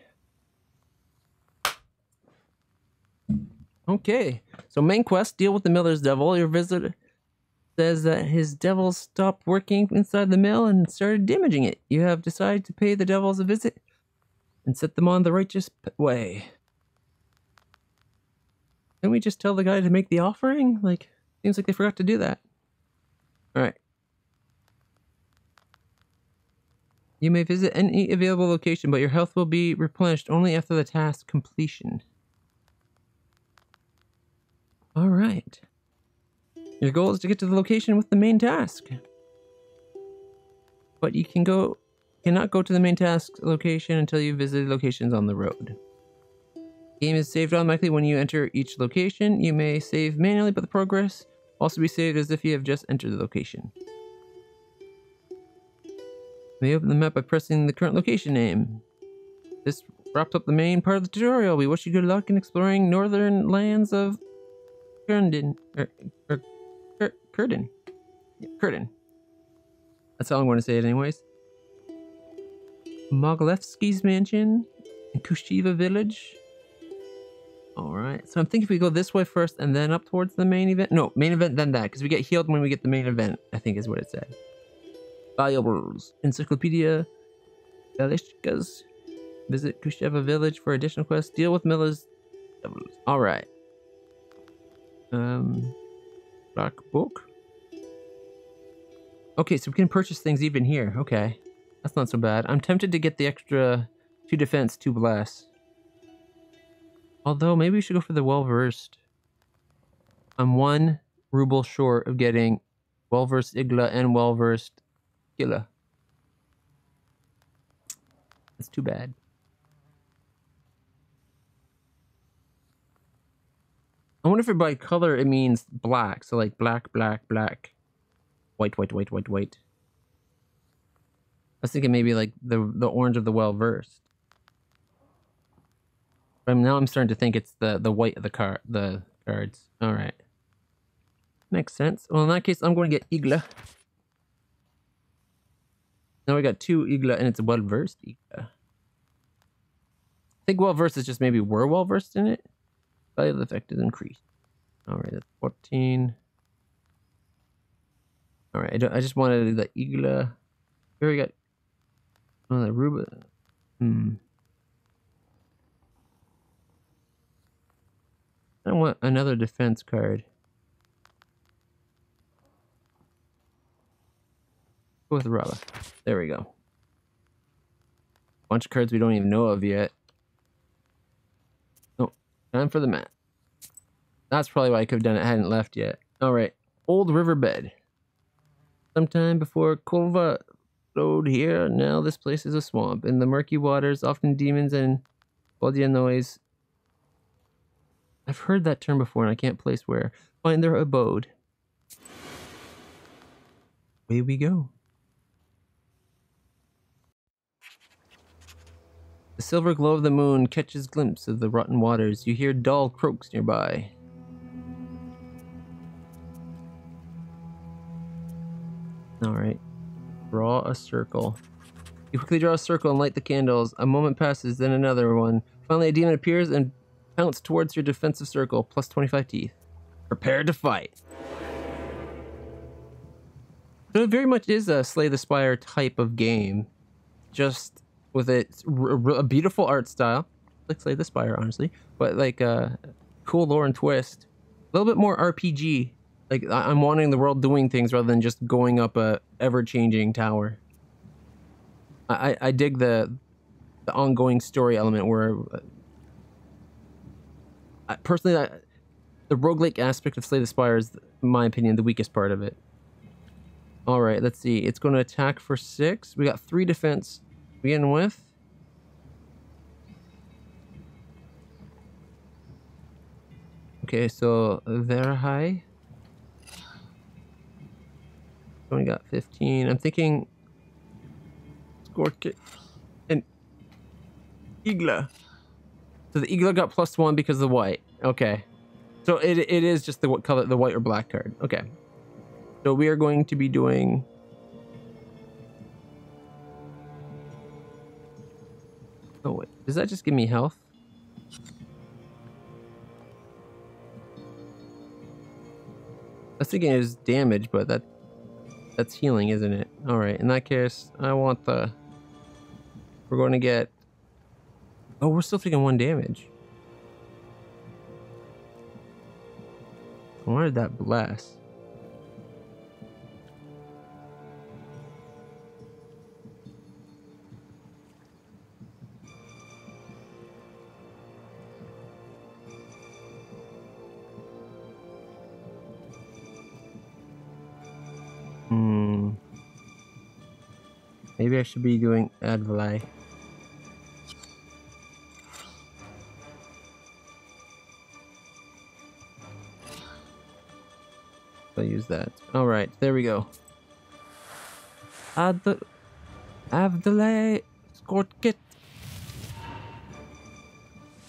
[SPEAKER 2] Okay, so main quest, deal with the miller's devil. Your visitor says that his devils stopped working inside the mill and started damaging it. You have decided to pay the devils a visit and set them on the righteous way. Can we just tell the guy to make the offering? Like, seems like they forgot to do that. All right. You may visit any available location, but your health will be replenished only after the task completion. All right. Your goal is to get to the location with the main task. But you cannot go to the main task location until you visit locations on the road. The game is saved automatically when you enter each location. You may save manually, but the progress will also be saved as if you have just entered the location. You may open the map by pressing the current location name. This wraps up the main part of the tutorial. We wish you good luck in exploring northern lands of Curden. Curden. That's how I'm going to say it anyways. Moglevsky's mansion in Kushiva village. All right. So I'm thinking if we go this way first and then up towards the main event. No, main event then that, because we get healed when we get the main event, I think is what it said. Valuables. Encyclopedia. Galishkas. Visit Kusheva village for additional quests. Deal with Miller's devils. All right. Black book. Okay, so we can purchase things even here. Okay. That's not so bad. I'm tempted to get the extra 2 defense, 2 bless. Although, maybe we should go for the well-versed. I'm 1 ruble short of getting well-versed Igla and well-versed Gila. That's too bad. I wonder if by color it means black. So like black, black, black. White, white, white, white, white. I was thinking maybe like the orange of the well-versed. But now I'm starting to think it's the white of the cards. All right. Makes sense. Well, in that case, I'm going to get Igla. Now we got 2 Igla, and it's a well-versed Igla. I think well-versed is just maybe we're well-versed in it. Value of the effect is increased. All right, that's 14. All right, I just wanted the Igla. Here we got the Ruba. I want another defense card. Go with Rubba. There we go. Bunch of cards we don't even know of yet. Oh, time for the map. That's probably why I could have done it. I hadn't left yet. All right, Old Riverbed. Sometime before Kulva flowed here, now this place is a swamp. In the murky waters, often demons and Bodianois. I've heard that term before and I can't place where. Find their abode. Away we go. The silver glow of the moon catches glimpse of the rotten waters. You hear dull croaks nearby. Alright. Draw a circle. You quickly draw a circle and light the candles. A moment passes, then another one. Finally, a demon appears and pounces towards your defensive circle. Plus 25 teeth. Prepare to fight. So it very much is a Slay the Spire type of game. Just with a beautiful art style. Like Slay the Spire, honestly. But like a cool lore and twist. A little bit more RPG. Like, I'm wanting the world doing things rather than just going up a ever-changing tower. I dig the ongoing story element where... personally, the roguelike aspect of Slay the Spire is, in my opinion, the weakest part of it. Alright, let's see. It's going to attack for 6. We got 3 defense to begin with. Okay, so very high. Only got 15. I'm thinking Skorkit and Igla. So the Igla got +1 because of the white. Okay. So it is just the what color, the white or black card. Okay. So we are going to be doing oh wait, does that just give me health? I was thinking it was damage, but that's healing, isn't it? Alright, in that case, I want the... We're going to get... Oh, we're still taking 1 damage. I wanted that bless. Maybe I should be doing Advalai. I'll use that. Alright, there we go. Advalai Skorkit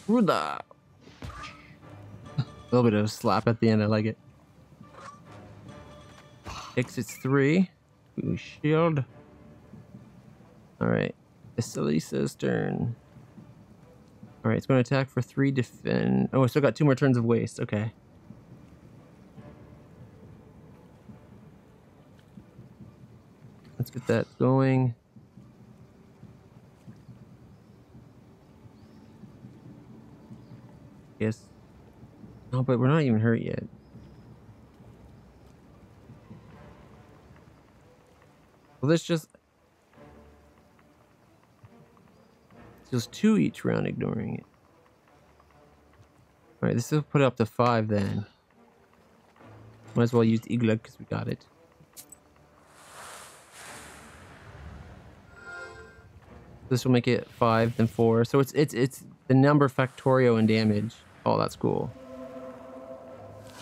[SPEAKER 2] Ruda. A little bit of a slap at the end, I like it. Exits 3. Ooh, shield. Alright. Vasilisa's turn. Alright, it's going to attack for 3 defend. Oh, I still got 2 more turns of waste. Okay. Let's get that going. Yes. Oh, but we're not even hurt yet. Well, this just deals 2 each round, ignoring it. Alright, this will put it up to 5 then. Might as well use the Igla because we got it. This will make it 5, then 4. So it's the number factorio in damage. Oh, that's cool.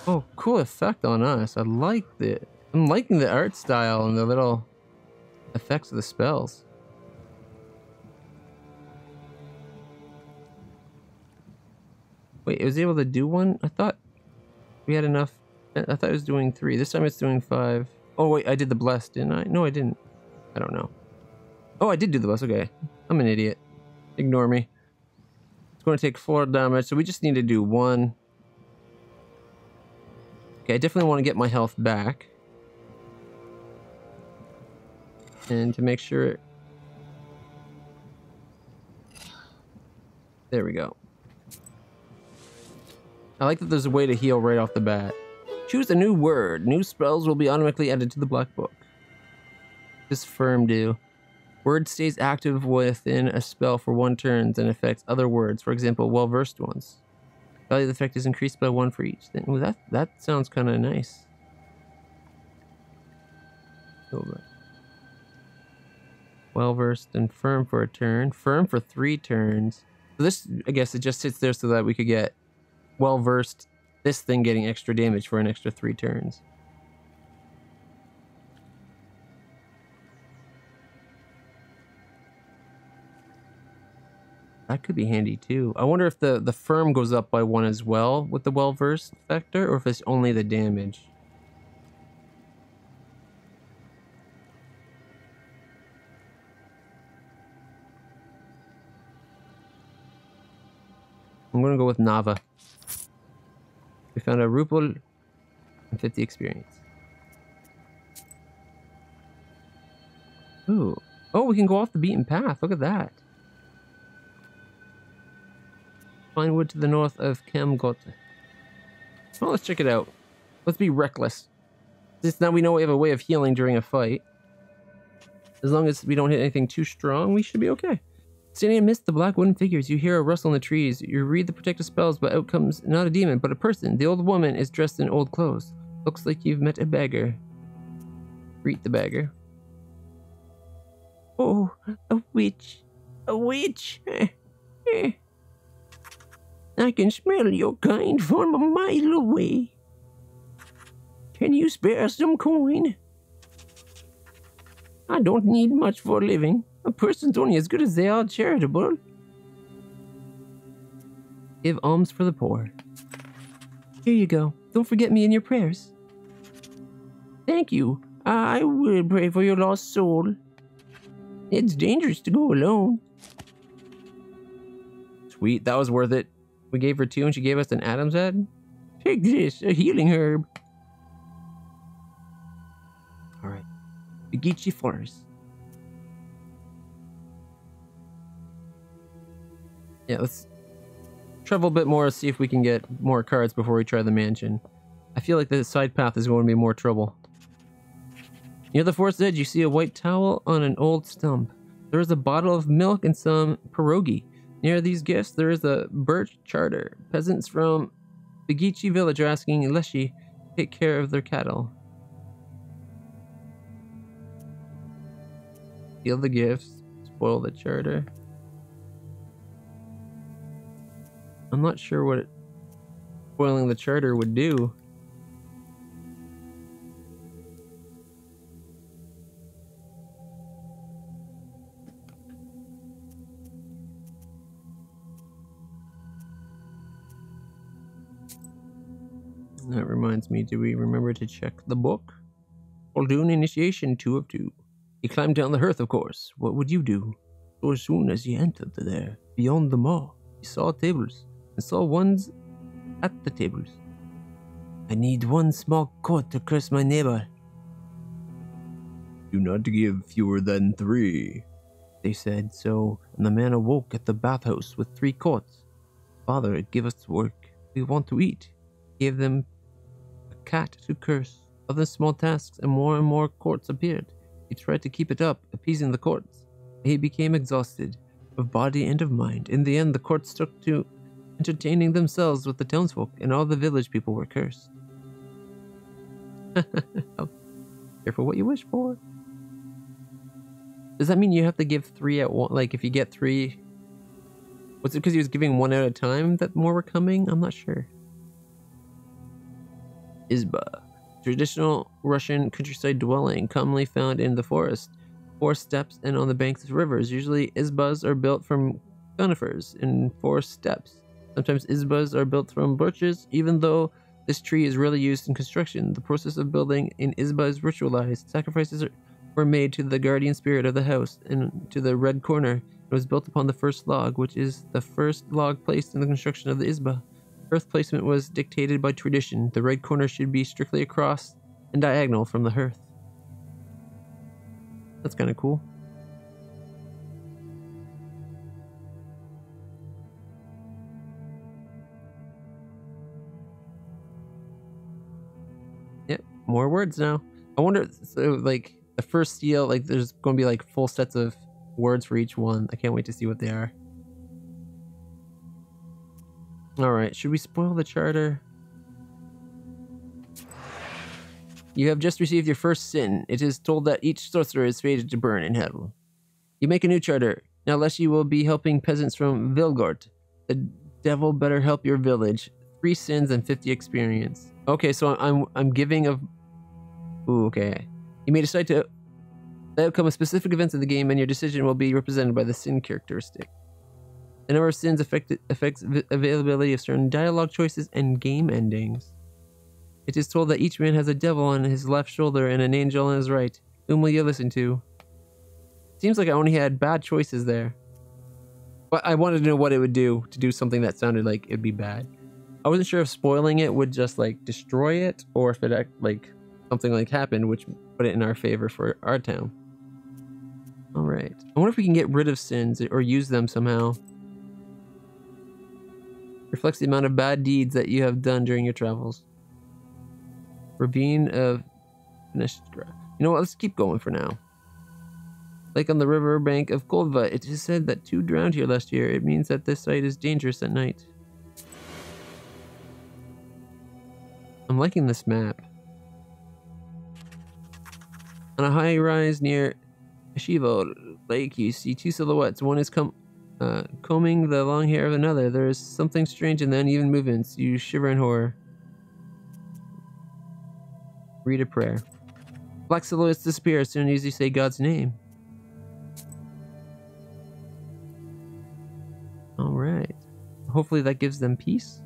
[SPEAKER 2] Oh, cool effect on us. I like it. I'm liking the art style and the little effects of the spells. Wait, it was able to do 1? I thought we had enough. I thought it was doing 3. This time it's doing 5. Oh, wait, I did the bless, didn't I? No, I didn't. I don't know. Oh, I did do the bless. Okay. I'm an idiot. Ignore me. It's going to take 4 damage, so we just need to do 1. Okay, I definitely want to get my health back. And to make sure... There we go. I like that there's a way to heal right off the bat. Choose a new word. New spells will be automatically added to the black book. This firm do. Word stays active within a spell for 1 turn and affects other words. For example, well-versed ones. Value of the effect is increased by 1 for each thing. Ooh, that sounds kind of nice. Well-versed and firm for a turn. Firm for 3 turns. So this, I guess, it just sits there so that we could get well-versed, this thing getting extra damage for an extra 3 turns. That could be handy too. I wonder if the firm goes up by 1 as well with the well-versed factor, or if it's only the damage. I'm gonna go with Nava. We found a Rupal and 50 experience. Ooh. Oh, we can go off the beaten path. Look at that. Find wood to the north of Kamgot. Well, let's check it out. Let's be reckless. Since now we know we have a way of healing during a fight. As long as we don't hit anything too strong, we should be okay. Standing amidst the black wooden figures, you hear a rustle in the trees. You read the protective spells, but out comes not a demon, but a person. The old woman is dressed in old clothes. Looks like you've met a beggar. Greet the beggar. Oh, a witch. A witch. I can smell your kind from a mile away. Can you spare some coin? I don't need much for a living. A person's only as good as they are charitable. Give alms for the poor. Here you go. Don't forget me in your prayers. Thank you. I will pray for your lost soul. It's dangerous to go alone. Sweet, that was worth it. We gave her 2 and she gave us an Adam's head. Take this, a healing herb. Alright. Begichi Forest. Yeah, let's travel a bit more, see if we can get more cards before we try the mansion. I feel like the side path is going to be more trouble. Near the forest edge, you see a white towel on an old stump. There is a bottle of milk and some pierogi. Near these gifts, there is a birch charter. Peasants from Begichi village are asking Leshi to take care of their cattle. Steal the gifts, spoil the charter. I'm not sure what spoiling the charter would do. That reminds me, do we remember to check the book? Muldoon initiation 2 of 2. You climbed down the hearth, of course. What would you do? So as soon as you entered there, beyond the maw, He saw tables and saw ones at the tables. I need one small coat to curse my neighbor.
[SPEAKER 1] Do not give fewer than 3.
[SPEAKER 2] They said so, and the man awoke at the bathhouse with 3 coats. Father, give us work. We want to eat. Gave them a cat to curse. Other small tasks and more courts appeared. He tried to keep it up, appeasing the courts. He became exhausted, of body and of mind. In the end, the courts took to entertaining themselves with the townsfolk, and all the village people were cursed. Careful what you wish for. Does that mean you have to give 3 at once? Like, if you get 3... Was it because he was giving 1 at a time that more were coming? I'm not sure. Izba. Traditional Russian countryside dwelling, commonly found in the forest, 4 steppes, and on the banks of rivers. Usually, izbas are built from conifers in 4 steppes. Sometimes izbas are built from birches, even though this tree is rarely used in construction. The process of building an izba is ritualized. Sacrifices were made to the guardian spirit of the house and to the red corner. It was built upon the first log, which is the first log placed in the construction of the izba. Hearth placement was dictated by tradition. The red corner should be strictly across and diagonal from the hearth. That's kind of cool. Yep, more words now. I wonder, so like the first seal, like there's going to be like full sets of words for each one. I can't wait to see what they are. Alright, should we spoil the charter? You have just received your first sin. It is told that each sorcerer is fated to burn in hell. You make a new charter. Now lest you will be helping peasants from Vilgort. The devil better help your village. 3 sins and 50 experience. Okay, so I'm giving of... Ooh, okay. You may decide to outcome of specific events of the game, and your decision will be represented by the sin characteristic. The number of sins affects availability of certain dialogue choices and game endings. It is told that each man has a devil on his left shoulder and an angel on his right. Whom will you listen to? Seems like I only had bad choices there. But I wanted to know what it would do to do something that sounded like it'd be bad. I wasn't sure if spoiling it would just like destroy it, or if it like something like happened which put it in our favor for our town. Alright. I wonder if we can get rid of sins or use them somehow. Reflects the amount of bad deeds that you have done during your travels. Ravine of Finestra. You know what? Let's keep going for now. Like on the river bank of Koldva, it is said that 2 drowned here last year. It means that this site is dangerous at night. I'm liking this map. On a high rise near Shivo Lake, you see 2 silhouettes. One is combing the long hair of another. There is something strange in the uneven movements. You shiver in horror. Read a prayer. Black silhouettes disappear as soon as you say God's name. Alright. Hopefully that gives them peace.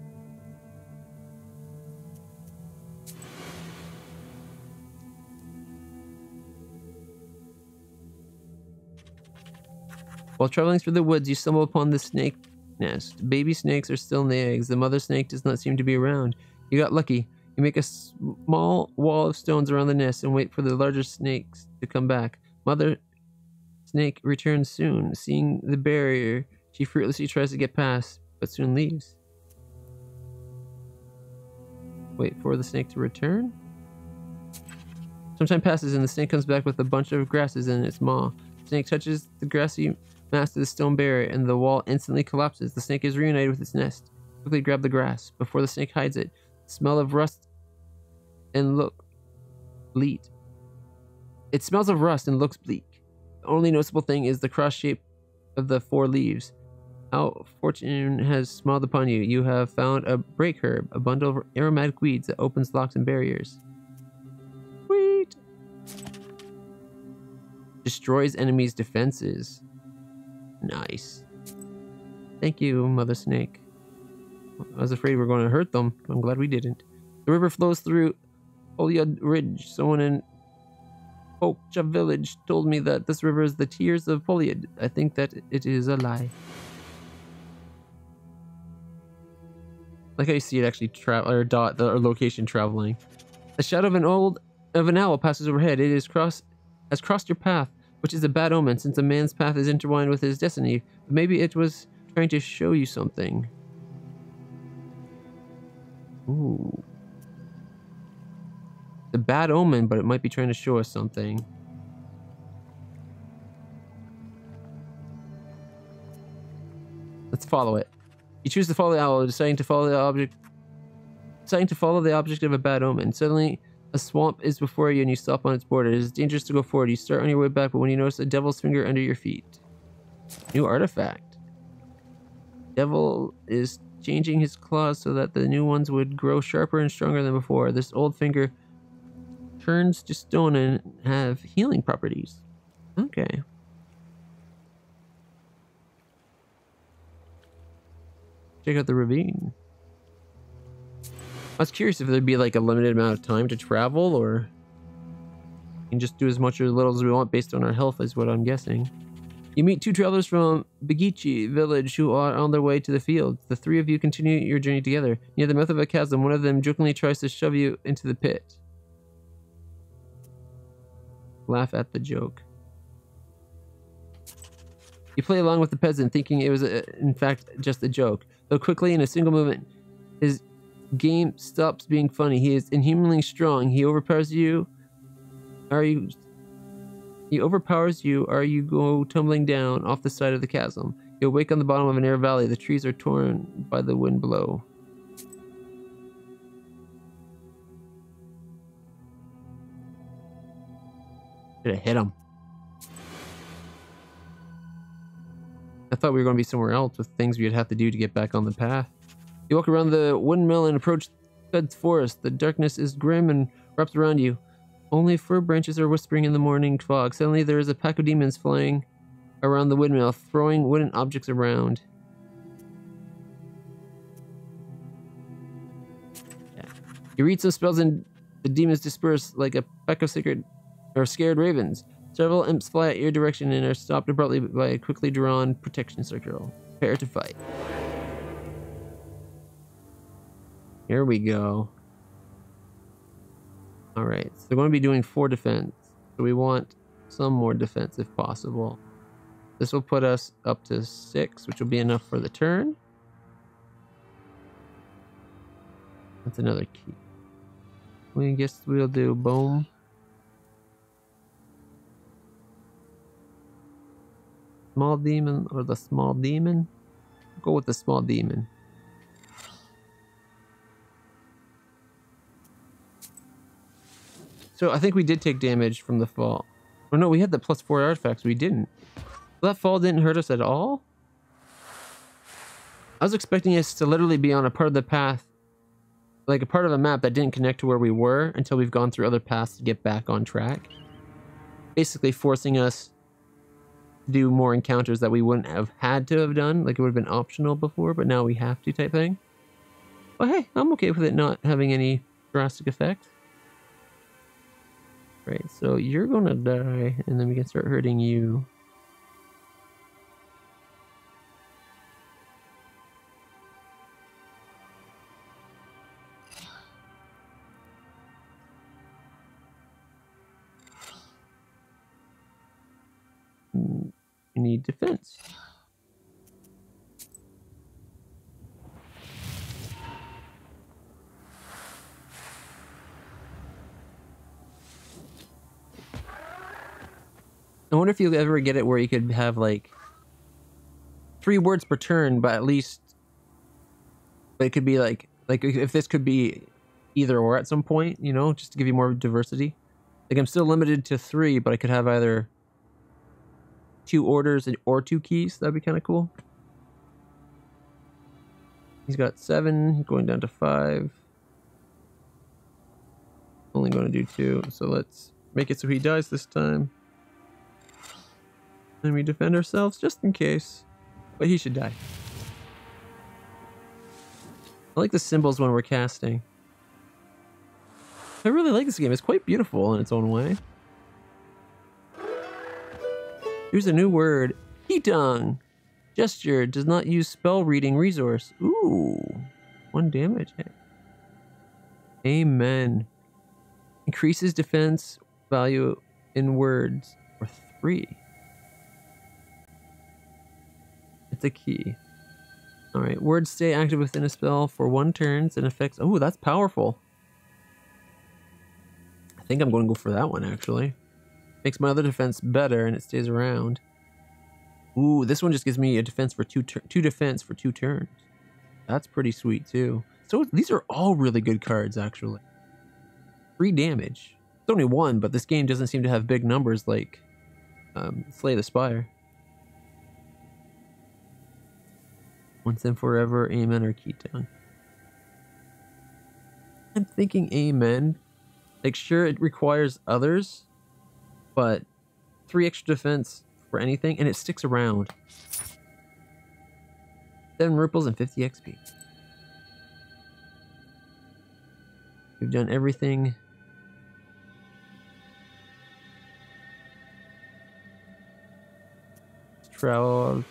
[SPEAKER 2] While traveling through the woods, you stumble upon the snake nest. Baby snakes are still in the eggs. The mother snake does not seem to be around. You got lucky. You make a small wall of stones around the nest and wait for the larger snakes to come back. Mother snake returns soon. Seeing the barrier, she fruitlessly tries to get past, but soon leaves. Wait for the snake to return? Some time passes and the snake comes back with a bunch of grasses in its maw. The snake touches the grassy mass of the stone barrier and the wall instantly collapses. The snake is reunited with its nest. Quickly grab the grass. Before the snake hides it, the smell of rust and look bleak. It smells of rust and looks bleak. The only noticeable thing is the cross shape of the 4 leaves. How fortune has smiled upon you. You have found a break herb, a bundle of aromatic weeds that opens locks and barriers. Sweet! Destroys enemies' defenses. Nice. Thank you, Mother Snake. I was afraid we were going to hurt them. I'm glad we didn't. The river flows through Olyud Ridge. Someone in Okcha village told me that this river is the tears of Polyid. I think that it is a lie. Like how you see it actually travel or dot the or location traveling. The shadow of an owl passes overhead. It has crossed your path, which is a bad omen since a man's path is intertwined with his destiny. But maybe it was trying to show you something. Ooh. It's a bad omen, but it might be trying to show us something. Let's follow it. You choose to follow the owl, deciding to follow the object of a bad omen. Suddenly, a swamp is before you and you stop on its border. It is dangerous to go forward. You start on your way back, but when you notice a devil's finger under your feet. New artifact. Devil is changing his claws so that the new ones would grow sharper and stronger than before. This old finger turns to stone and have healing properties. Okay. Check out the ravine. I was curious if there'd be like a limited amount of time to travel, or we can just do as much or as little as we want based on our health, is what I'm guessing. You meet two travelers from Begici village who are on their way to the field. The three of you continue your journey together. Near the mouth of a chasm, one of them jokingly tries to shove you into the pit. Laugh at the joke. You play along with the peasant, thinking it was in fact just a joke. Though quickly, in a single movement, his game stops being funny. He is inhumanly strong. He overpowers you. He overpowers you, or you go tumbling down off the side of the chasm. You awake on the bottom of a narrow valley. The trees are torn by the wind below. Should have hit him. I thought we were going to be somewhere else with things we'd have to do to get back on the path. You walk around the windmill and approach Fed's forest. The darkness is grim and wraps around you. Only fir branches are whispering in the morning fog. Suddenly there is a pack of demons flying around the windmill, throwing wooden objects around. Yeah. You read some spells and the demons disperse like a pack of scared ravens. Several imps fly at your direction and are stopped abruptly by a quickly drawn protection circle. Prepare to fight. Here we go. Alright, so they're going to be doing 4 defense. So we want some more defense if possible. This will put us up to 6, which will be enough for the turn. That's another key. I guess we'll do boom. Small demon or the small demon? Go with the small demon. So I think we did take damage from the fall. Oh no, we had the +4 artifacts. We didn't. That fall didn't hurt us at all? I was expecting us to literally be on a part of the path, like a part of a map that didn't connect to where we were until we've gone through other paths to get back on track. Basically forcing us to do more encounters that we wouldn't have had to have done, like it would have been optional before, but now we have to type thing. But hey, I'm okay with it not having any drastic effect. Right, so you're gonna die, and then we can start hurting you. You need defense. I wonder if you'll ever get it where you could have like 3 words per turn, but at least it could be like if this could be either or at some point, you know, just to give you more diversity. Like I'm still limited to 3, but I could have either 2 orders or 2 keys. That'd be kind of cool. He's got 7, going down to 5. Only going to do 2, so let's make it so he dies this time. And we defend ourselves just in case. But he should die. I like the symbols when we're casting. I really like this game. It's quite beautiful in its own way. Here's a new word. Heatung. Gesture does not use spell reading resource. Ooh. 1 damage. Hey. Amen. Increases defense value in words for 3. It's a key. Alright, words stay active within a spell for 1 turn and affects... Oh, that's powerful. I think I'm going to go for that one, actually. Makes my other defense better and it stays around. Ooh, this one just gives me a defense for 2 defense for 2 turns. That's pretty sweet, too. So these are all really good cards, actually. 3 damage. It's only 1, but this game doesn't seem to have big numbers like Slay the Spire. Once and forever, amen or Keaton. I'm thinking amen. Like, sure, it requires others, but 3 extra defense for anything, and it sticks around. 7 ripples and 50 XP. We've done everything. Travel.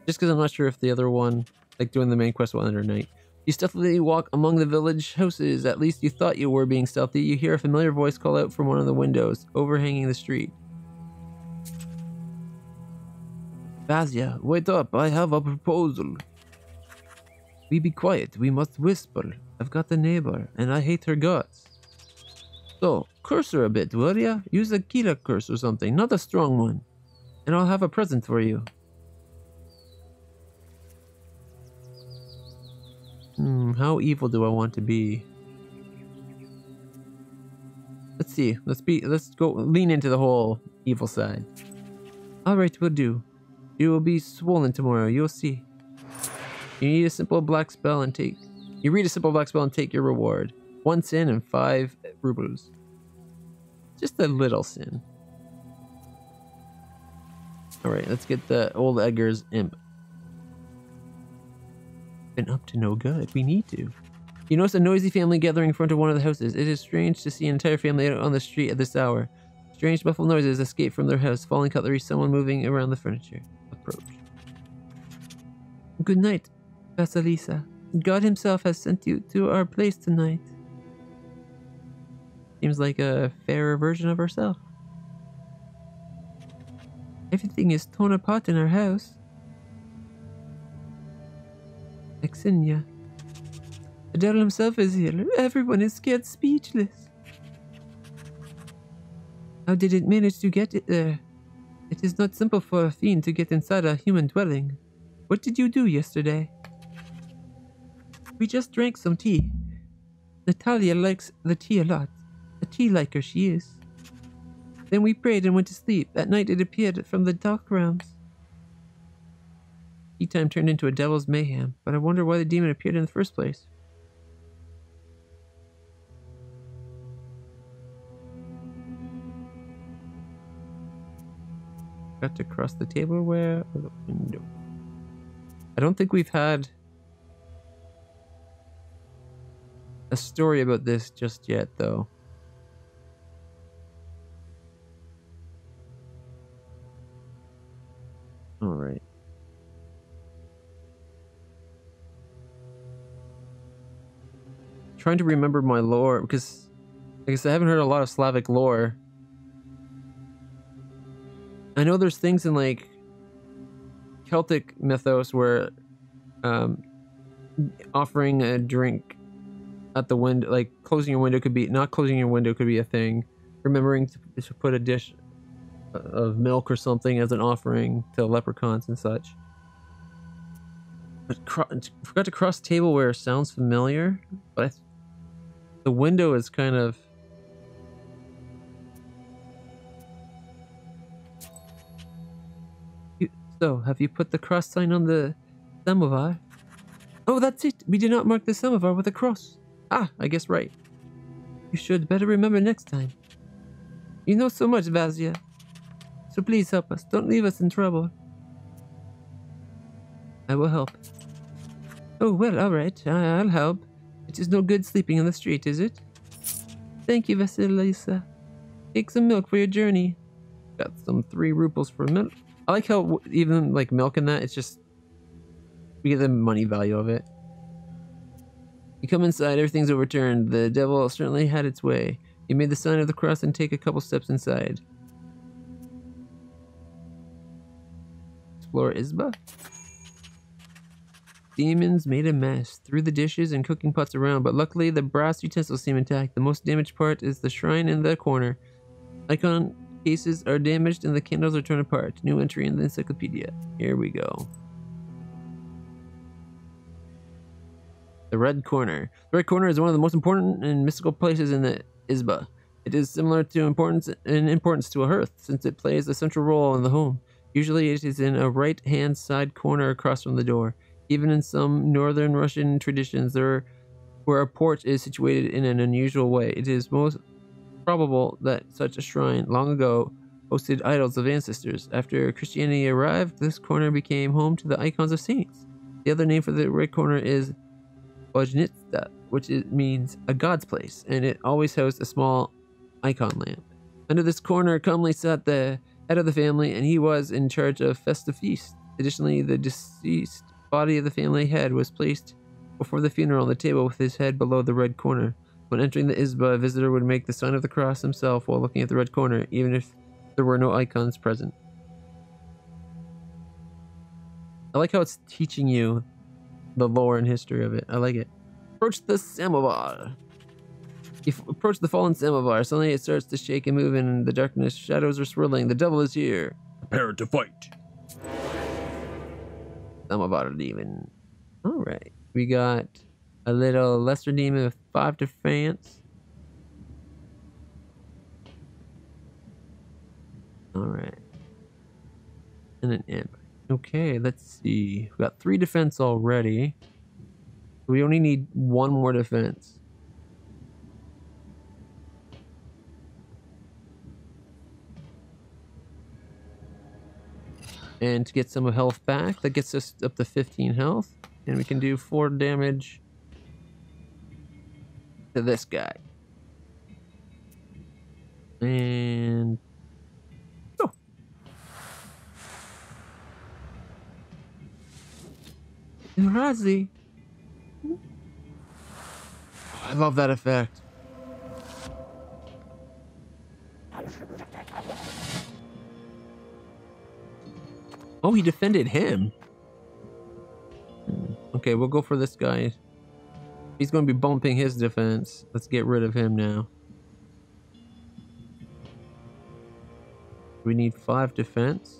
[SPEAKER 2] Just because I'm not sure if the other one, like doing the main quest one or night. You stealthily walk among the village houses. At least you thought you were being stealthy. You hear a familiar voice call out from one of the windows overhanging the street. Vasia, wait up. I have a proposal. We be quiet. We must whisper. I've got a neighbor, and I hate her guts. So, curse her a bit, will ya? Use a Kira curse or something, not a strong one. And I'll have a present for you. How evil do I want to be? Let's see. Let's go lean into the whole evil side. Alright, we'll do. You will be swollen tomorrow, you'll see. You need a simple black spell and take... You read a simple black spell and take your reward. 1 sin and 5 rubles. Just a little sin. Alright, let's get the old Edgar's imp. Been up to no good. We need to. You notice a noisy family gathering in front of one of the houses. It is strange to see an entire family out on the street at this hour. Strange muffled noises escape from their house. Falling cutlery, someone moving around the furniture. Approach. Good night, Vasilisa. God himself has sent you to our place tonight. Seems like a fairer version of herself. Everything is torn apart in our house. Exinia. The devil himself is here. Everyone is scared speechless. How did it manage to get it there? It is not simple for a fiend to get inside a human dwelling. What did you do yesterday? We just drank some tea. Natalia likes the tea a lot. A tea liker she is. Then we prayed and went to sleep. At night it appeared from the dark realms. Tea time turned into a devil's mayhem, but I wonder why the demon appeared in the first place. Got to cross the tableware or the window. I don't think we've had a story about this just yet, though. All right. Trying to remember my lore because, I guess I haven't heard a lot of Slavic lore. I know there's things in like Celtic mythos where offering a drink at the window, like closing your window could be, not closing your window could be a thing. Remembering to put a dish of milk or something as an offering to leprechauns and such. But forgot to cross tableware sounds familiar, but the window is kind of... So, have you put the cross sign on the samovar? Oh, that's it. We did not mark the samovar with a cross. Ah, I guess right. You should better remember next time. You know so much, Vasia. So please help us. Don't leave us in trouble. I will help. Oh, well, alright. I'll help. It is no good sleeping in the street, is it? Thank you, Vasilisa. Take some milk for your journey. Got some 3 rubles for milk. I like how even like milk in that, it's just We get the money value of it. You come inside, everything's overturned. The devil certainly had its way. You made the sign of the cross and take a couple steps inside. Explore Isba. Demons made a mess, threw the dishes and cooking pots around, but luckily the brass utensils seem intact. The most damaged part is the shrine in the corner. Icon cases are damaged and the candles are torn apart. New entry in the encyclopedia. Here we go. The Red Corner. The Red Corner is one of the most important and mystical places in the Isba. It is similar to importance to a hearth, since it plays a central role in the home. Usually it is in a right-hand side corner across from the door. Even in some northern Russian traditions, where a porch is situated in an unusual way, it is most probable that such a shrine, long ago, hosted idols of ancestors. After Christianity arrived, this corner became home to the icons of saints. The other name for the Red Corner is Bojnitsa, which means a god's place, and it always housed a small icon lamp. Under this corner calmly sat the head of the family, and he was in charge of festive feasts. Additionally, the deceased body of the family head was placed before the funeral on the table with his head below the Red Corner. When entering the Isba, a visitor would make the sign of the cross himself while looking at the Red Corner, even if there were no icons present. I like how it's teaching you the lore and history of it. I like it. Approach the samovar. You approach the fallen samovar. Suddenly it starts to shake and move in the darkness. Shadows are swirling. The devil is here.
[SPEAKER 1] Prepare to fight.
[SPEAKER 2] Samovar demon. Alright. We got a little lesser demon with 5 defense. Alright. And an imp. Okay, let's see. We got 3 defense already. We only need 1 more defense. And to get some health back, that gets us up to 15 health. And we can do 4 damage to this guy. And go. Razi. I love that effect. Oh, he defended him. Okay, we'll go for this guy. He's going to be bumping his defense. Let's get rid of him now. We need 5 defense.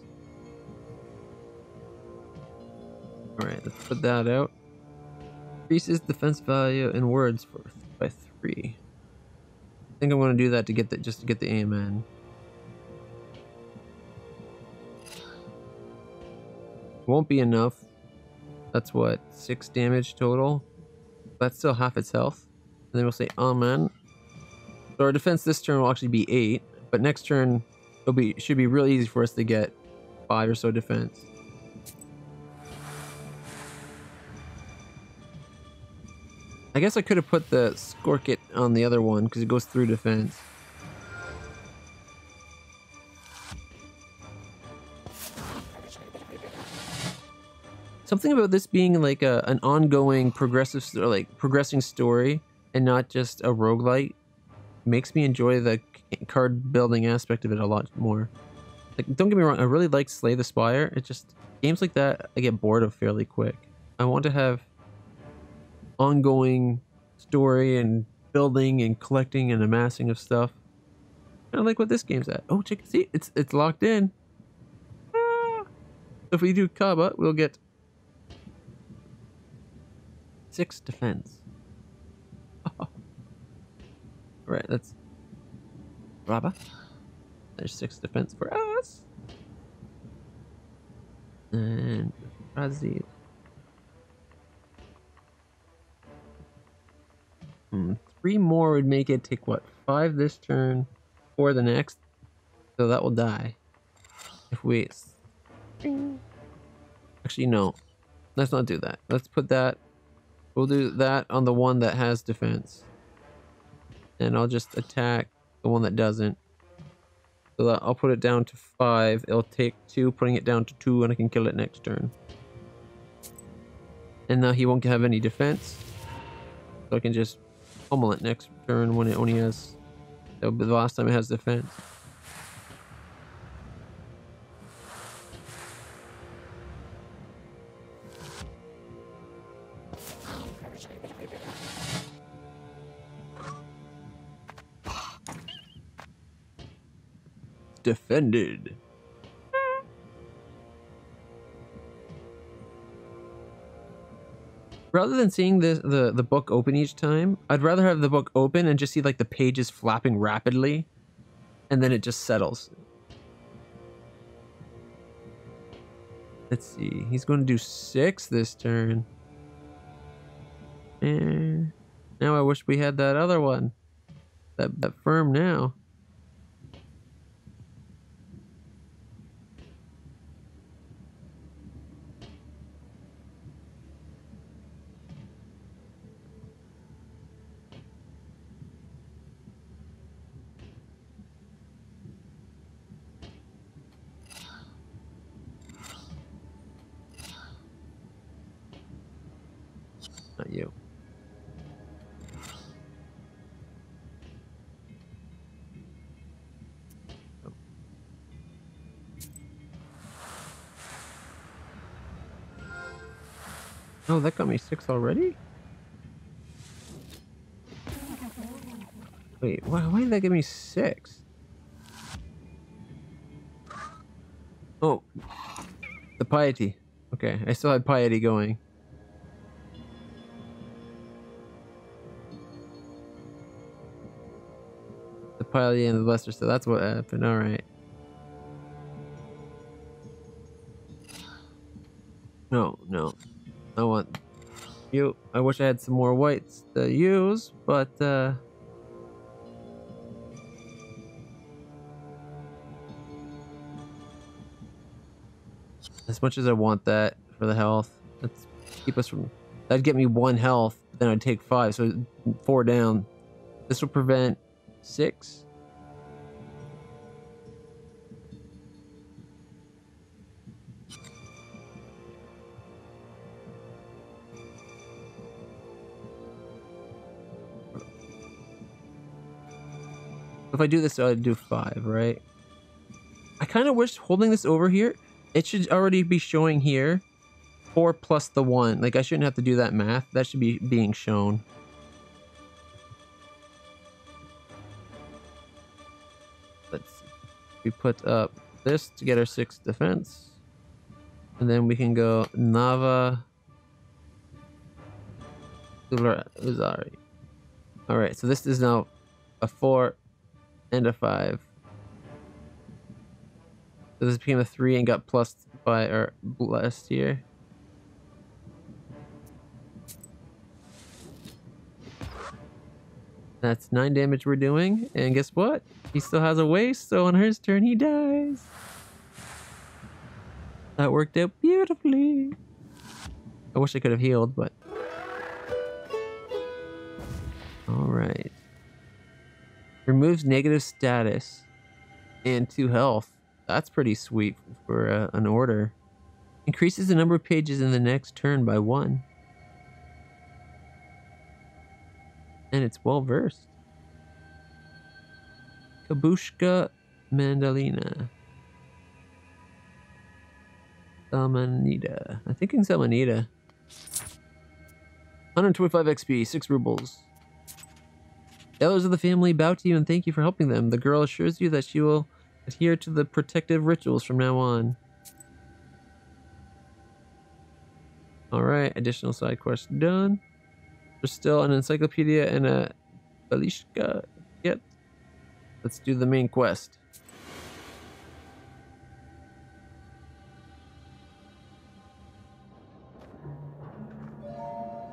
[SPEAKER 2] Alright, let's put that out. Increases defense value in words by 3. I think I'm going to do that to get just to get the amen. Won't be enough. That's what, 6 damage total? That's still half its health. And then we'll say amen. So our defense this turn will actually be 8, but next turn should be really easy for us to get 5 or so defense. I guess I could have put the Skorkit on the other one because it goes through defense. Something about this being like an ongoing progressing story and not just a roguelite makes me enjoy the card building aspect of it a lot more. Like, don't get me wrong, I really like Slay the Spire. It just, games like that I get bored of fairly quick. I want to have ongoing story and building and collecting and amassing of stuff. I like what this game's at. Oh, check, see, it's locked in. Ah. If we do Kaba, we'll get 6 defense. Oh. Right, let's Rabba. There's 6 defense for us. And Razi. 3 more would make it take what? 5 this turn, 4 the next. So that will die. If we actually no. Let's not do that. Let's put that. We'll do that on the one that has defense. And I'll just attack the one that doesn't. So that I'll put it down to 5. It'll take 2, putting it down to 2, and I can kill it next turn. And now he won't have any defense. So I can just pummel it next turn when it only has... That would be the last time it has defense. Defended. Rather than seeing the book open each time, I'd rather have the book open and just see like the pages flapping rapidly, and then it just settles. Let's see. He's going to do 6 this turn. And now I wish we had that other one. That firm now. Not you. Oh, that got me 6 already? Wait, why did that give me 6? Oh, the piety. Okay, I still had piety going. The piety and the lesser, so that's what happened. All right. No. I want you. I wish I had some more whites to use, but as much as I want that for the health, let's keep us from... That'd get me 1 health, then I'd take 5, so 4 down. This will prevent 6. If I do this, I'd do 5, right? I kind of wish holding this over here, it should already be showing here 4 plus the 1. Like, I shouldn't have to do that math. That should be being shown. Let's see. We put up this to get our 6 defense. And then we can go Nava Uzari. Alright, so this is now a 4 and a 5. So this became a 3 and got plus by our blessed here. That's 9 damage we're doing, and guess what? He still has a waste, so on his turn he dies. That worked out beautifully. I wish I could have healed, but... Alright. Removes negative status and 2 health. That's pretty sweet for an order. Increases the number of pages in the next turn by 1. And it's well versed. Kabushka Mandalina. Salmonida. I think in Salmonida. 125 XP, 6 rubles. The elders of the family bow to you and thank you for helping them. The girl assures you that she will adhere to the protective rituals from now on. Alright, additional side quest done. There's still an encyclopedia and a Balishka. Yep. Let's do the main quest.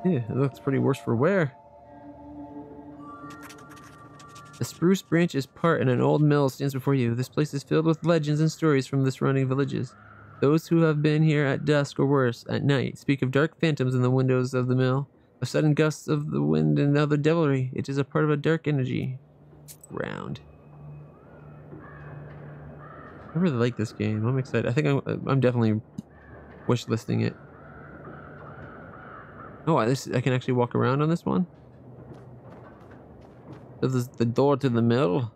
[SPEAKER 2] Yeah, it looks pretty worse for wear. A spruce branch is part in an old mill stands before you. This place is filled with legends and stories from the surrounding villages. Those who have been here at dusk or worse, at night, speak of dark phantoms in the windows of the mill, of sudden gusts of the wind and other devilry. It is a part of a dark energy. Round. I really like this game. I'm excited. I think I'm definitely wishlisting it. Oh, I can actually walk around on this one. So this is the door to the mill.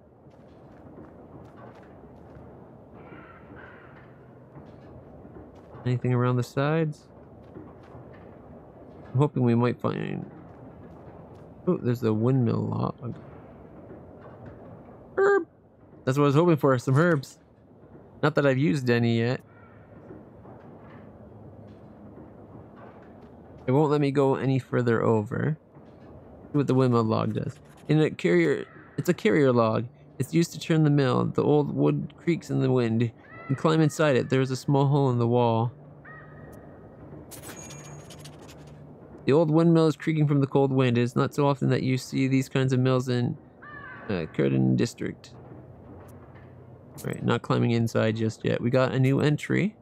[SPEAKER 2] Anything around the sides? I'm hoping we might find... Oh, there's a windmill log. Herb! That's what I was hoping for, some herbs. Not that I've used any yet. It won't let me go any further over. See what the windmill log does. It's a carrier log. It's used to turn the mill. The old wood creaks in the wind. You can climb inside it. There is a small hole in the wall. The old windmill is creaking from the cold wind. It is not so often that you see these kinds of mills in Curtin district. Alright, not climbing inside just yet. We got a new entry.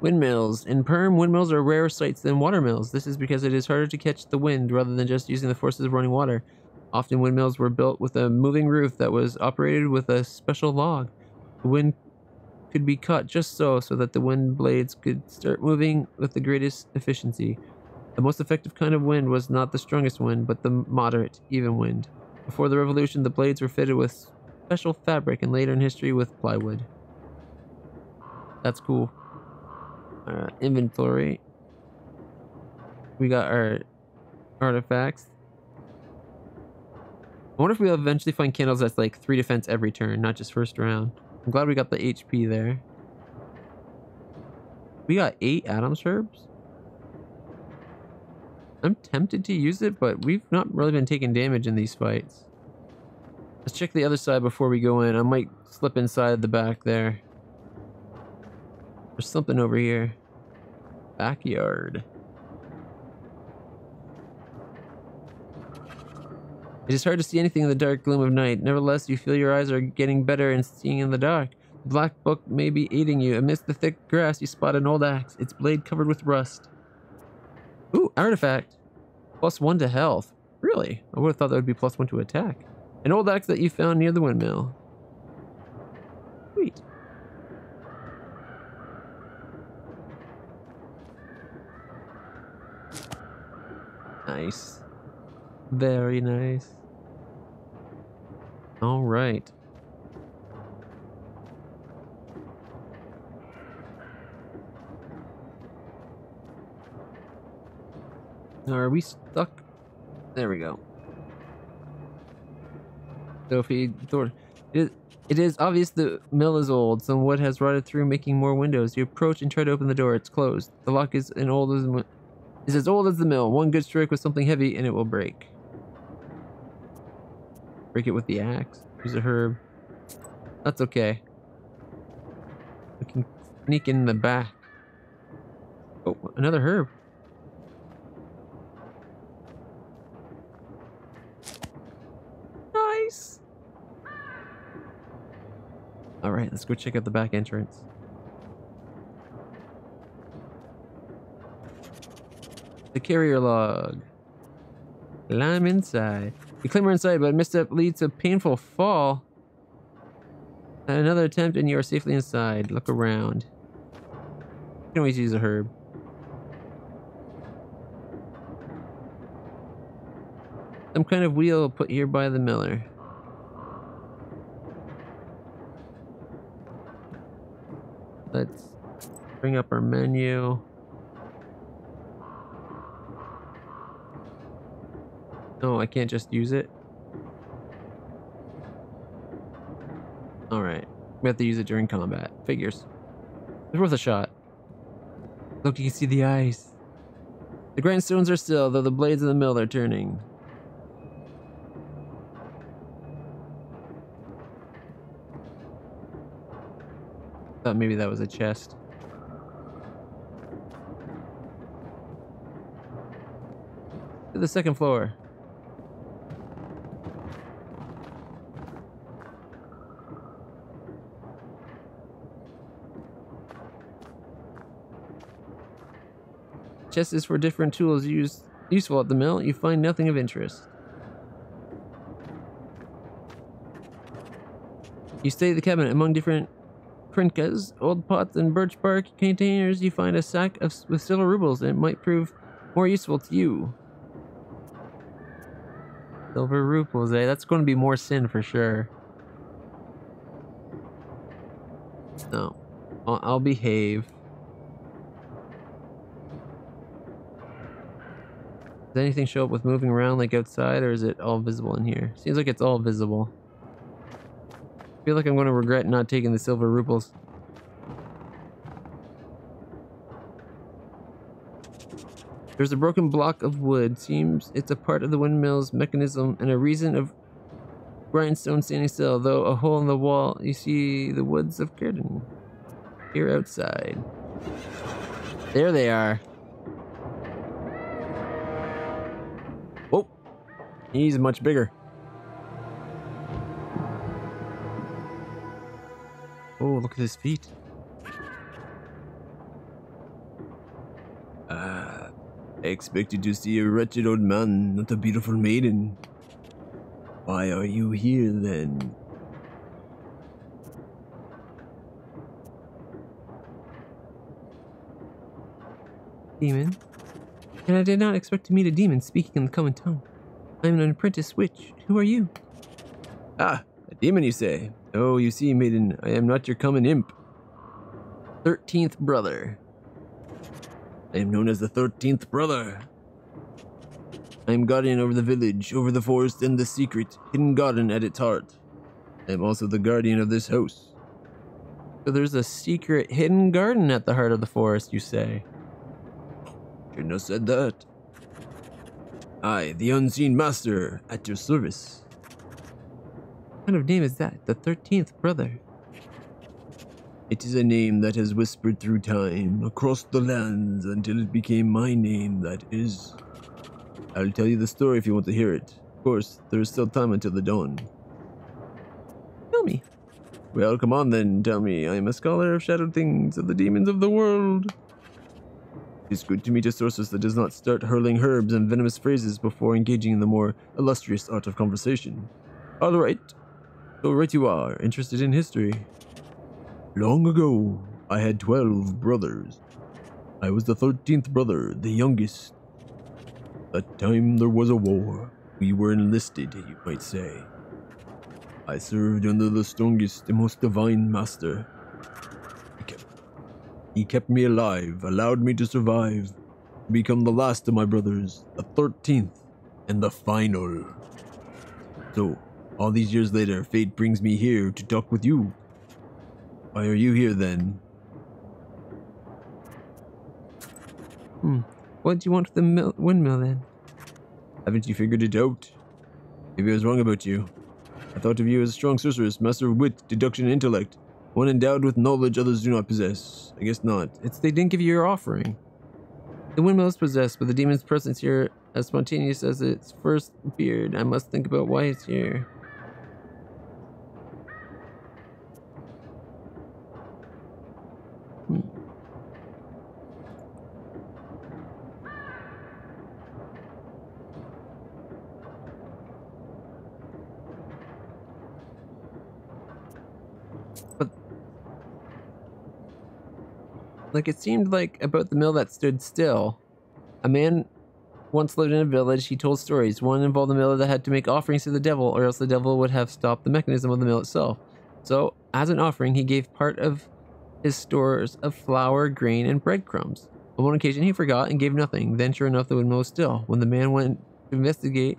[SPEAKER 2] Windmills. In Perm, windmills are rarer sights than water mills. This is because it is harder to catch the wind rather than just using the forces of running water. Often windmills were built with a moving roof that was operated with a special log. The wind could be caught just so that the wind blades could start moving with the greatest efficiency. The most effective kind of wind was not the strongest wind, but the moderate, even wind. Before the revolution, the blades were fitted with special fabric, and later in history with plywood. That's cool. Inventory. We got our artifacts. I wonder if we'll eventually find candles that's like 3 defense every turn, not just first round. I'm glad we got the HP there. We got 8 Adam's herbs. I'm tempted to use it, but we've not really been taking damage in these fights. Let's check the other side before we go in. I might slip inside the back there. There's something over here. Backyard. It is hard to see anything in the dark gloom of night. Nevertheless, you feel your eyes are getting better and seeing in the dark. The black book may be aiding you. Amidst the thick grass, you spot an old axe, its blade covered with rust. Ooh, artifact. +1 to health. Really? I would have thought that would be +1 to attack. An old axe that you found near the windmill. Sweet. Nice. Very nice. All right. Now, are we stuck? There we go. So if he thought it is obvious the mill is old. Some wood has rotted through, making more windows. You approach and try to open the door. It's closed. The lock is as old as the mill. One good stroke with something heavy and it will break. Break it with the axe. Use a herb. That's okay. We can sneak in the back. Oh, another herb. Nice. All right, let's go check out the back entrance. The carrier log. Climb inside. You climber inside, but a misstep leads to a painful fall. Another attempt and you are safely inside. Look around. You can always use a herb. Some kind of wheel put here by the miller. Let's bring up our menu. No, I can't just use it. Alright. We have to use it during combat. Figures. It's worth a shot. Look, you can see the ice. The grindstones are still, though the blades of the mill are turning. Thought maybe that was a chest. To the second floor. Chest is for different tools useful at the mill. You find nothing of interest. You study the cabinet among different Krinkas, old pots and birch bark containers, you find a sack with silver rubles, and it might prove more useful to you. Silver rubles, eh? That's going to be more sin for sure. No. I'll behave. Does anything show up with moving around like outside, or is it all visible in here? Seems like it's all visible. I feel like I'm going to regret not taking the silver rubles. There's a broken block of wood. Seems it's a part of the windmill's mechanism and a reason of grindstone standing still, though a hole in the wall. You see the woods of Curtain. Here outside. There they are. Oh, he's much bigger. Oh, look at his feet.
[SPEAKER 1] I expected to see a wretched old man, not a beautiful maiden. Why are you here then?
[SPEAKER 2] Demon? And I did not expect to meet a demon speaking in the common tongue. I am an apprentice witch. Who are you?
[SPEAKER 1] Ah, a demon you say? Oh, you see, maiden, I am not your common imp.
[SPEAKER 2] 13th brother.
[SPEAKER 1] I am known as the 13th brother. I am guardian over the village, over the forest, and the secret, hidden garden at its heart. I am also the guardian of this house.
[SPEAKER 2] So there's a secret hidden garden at the heart of the forest, you say?
[SPEAKER 1] Shouldn't have said that. I, the unseen master, at your service.
[SPEAKER 2] What kind of name is that? The 13th brother?
[SPEAKER 1] It is a name that has whispered through time, across the lands, until it became my name, that is. I'll tell you the story if you want to hear it. Of course, there is still time until the dawn.
[SPEAKER 2] Tell me.
[SPEAKER 1] Well, come on then, tell me. I am a scholar of shadowed things, of the demons of the world. It is good to meet a sorceress that does not start hurling herbs and venomous phrases before engaging in the more illustrious art of conversation. All right. So right you are, interested in history. Long ago, I had 12 brothers. I was the 13th brother, the youngest. That time there was a war. We were enlisted, you might say. I served under the strongest and most divine master. He kept me alive, allowed me to survive, to become the last of my brothers, the 13th, and the final. So, all these years later, fate brings me here to talk with you. Why are you here then?
[SPEAKER 2] What do you want with the windmill then?
[SPEAKER 1] Haven't you figured it out? Maybe I was wrong about you. I thought of you as a strong sorceress, master of wit, deduction, and intellect. One endowed with knowledge others do not possess. I guess not.
[SPEAKER 2] They didn't give you your offering. The windmill is possessed, but the demon's presence here as spontaneous as its first appeared. I must think about why it's here. Like, it seemed like about the mill that stood still. A man once lived in a village. He told stories. One involved a miller that had to make offerings to the devil, or else the devil would have stopped the mechanism of the mill itself. So, as an offering, he gave part of his stores of flour, grain, and breadcrumbs. On one occasion, he forgot and gave nothing. Then, sure enough, the windmill was still. When the man went to investigate,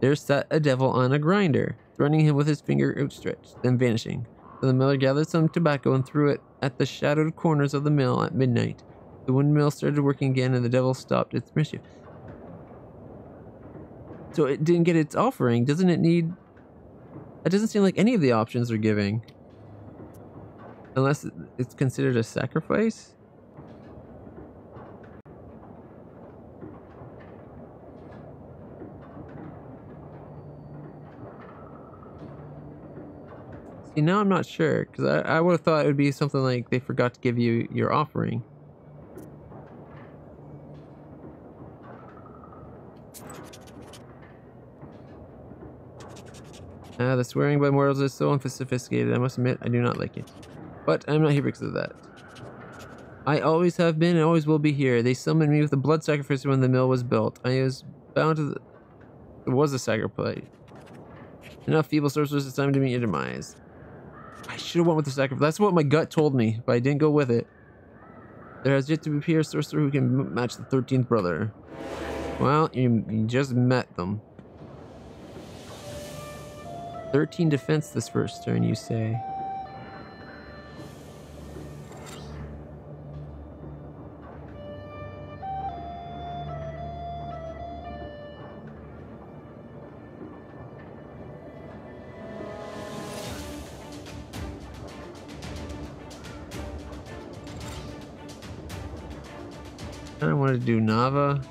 [SPEAKER 2] there sat a devil on a grinder, threatening him with his finger outstretched, then vanishing. So the miller gathered some tobacco and threw it at the shadowed corners of the mill at midnight. The windmill started working again, and the devil stopped its mischief. So it didn't get its offering. Doesn't it need... It doesn't seem like any of the options are giving. Unless it's considered a sacrifice? See, now I'm not sure, because I would have thought it would be something like they forgot to give you your offering. The swearing by mortals is so unsophisticated. I must admit, I do not like it. But I'm not here because of that. I always have been and always will be here. They summoned me with a blood sacrifice when the mill was built. I was bound to the... It was a sacrifice. Enough feeble sorcerers, it's time to meet your demise. I should have went with the sacrifice. That's what my gut told me, but I didn't go with it. There has yet to appear a sorcerer who can match the 13th brother. Well, you just met them. 13 defense this first turn, you say? I don't want to do Nava.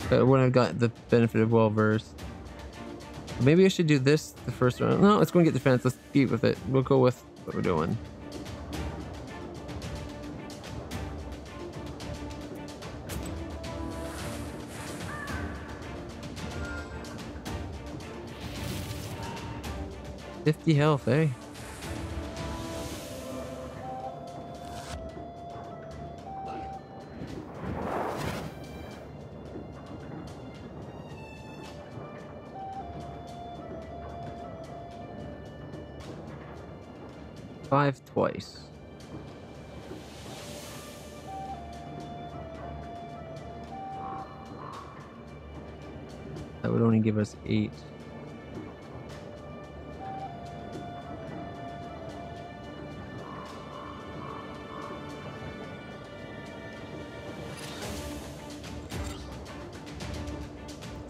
[SPEAKER 2] But when I've got the benefit of well-versed. Maybe I should do this the first round. No, let's go and get defense. Let's keep with it. We'll go with what we're doing. $50 health, eh? Five twice. That would only give us 8.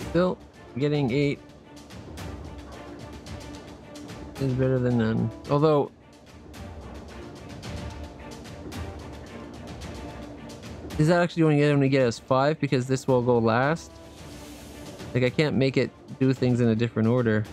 [SPEAKER 2] Still, getting 8 is better than none. Although, is that actually only get us 5 because this will go last? Like, I can't make it do things in a different order.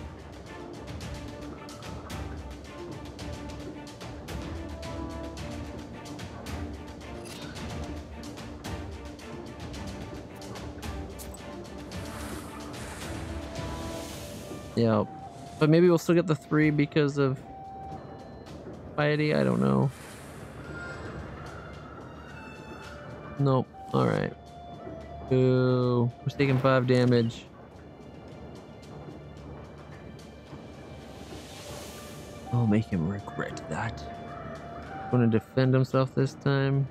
[SPEAKER 2] Yeah, but maybe we'll still get the 3 because of piety. I don't know. Nope. Alright. Ooh, we're taking 5 damage. I'll make him regret that. Gonna defend himself this time.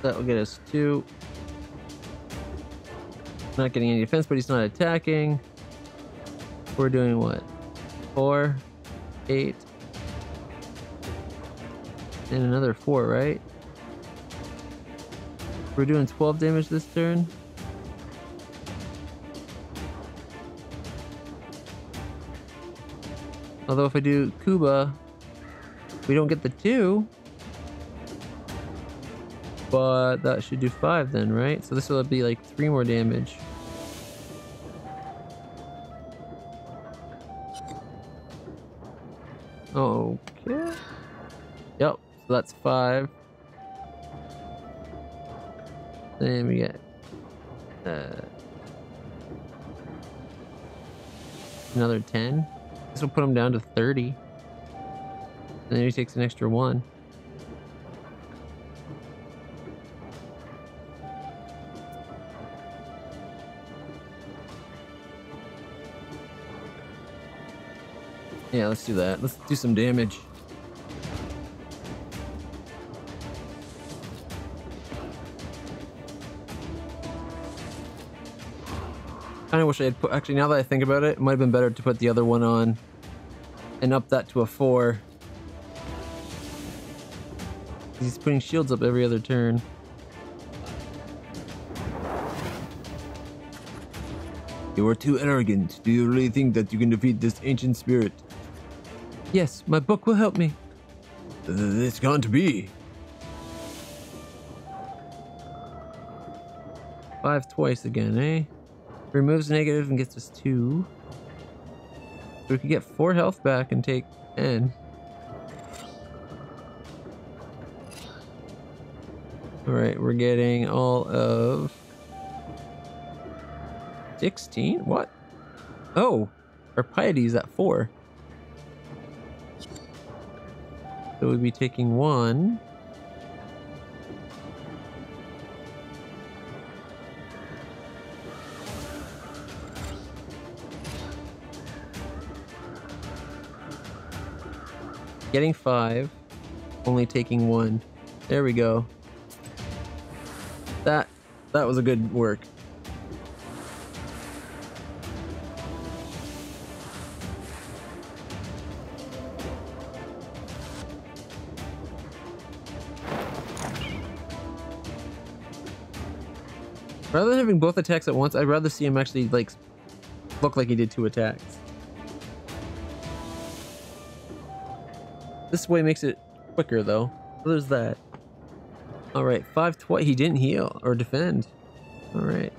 [SPEAKER 2] That will get us 2. Not getting any defense, but he's not attacking. We're doing what? 4, 8, and another 4, right? We're doing 12 damage this turn. Although if I do Kuba, we don't get the 2. But that should do 5 then, right? So this will be like 3 more damage. Okay. Yep, so that's 5. Then we get another 10. This will put him down to 30. And then he takes an extra 1. Yeah, let's do that. Let's do some damage. I wish I had put... Actually, now that I think about it, it might have been better to put the other one on and up that to a 4. He's putting shields up every other turn.
[SPEAKER 1] You are too arrogant. Do you really think that you can defeat this ancient spirit?
[SPEAKER 2] Yes, my book will help me.
[SPEAKER 1] This can't be.
[SPEAKER 2] 5 twice again, eh? Removes negative and gets us 2. So we could get 4 health back and take 10. All right, we're getting all of 16. What? Oh, our piety is at 4. So we'd be taking 1. Getting 5, only taking 1. There we go. That was a good work. Rather than having both attacks at once, I'd rather see him actually like look like he did 2 attacks. This way makes it quicker though. So there's that. Alright, 5 twice. He didn't heal or defend. Alright.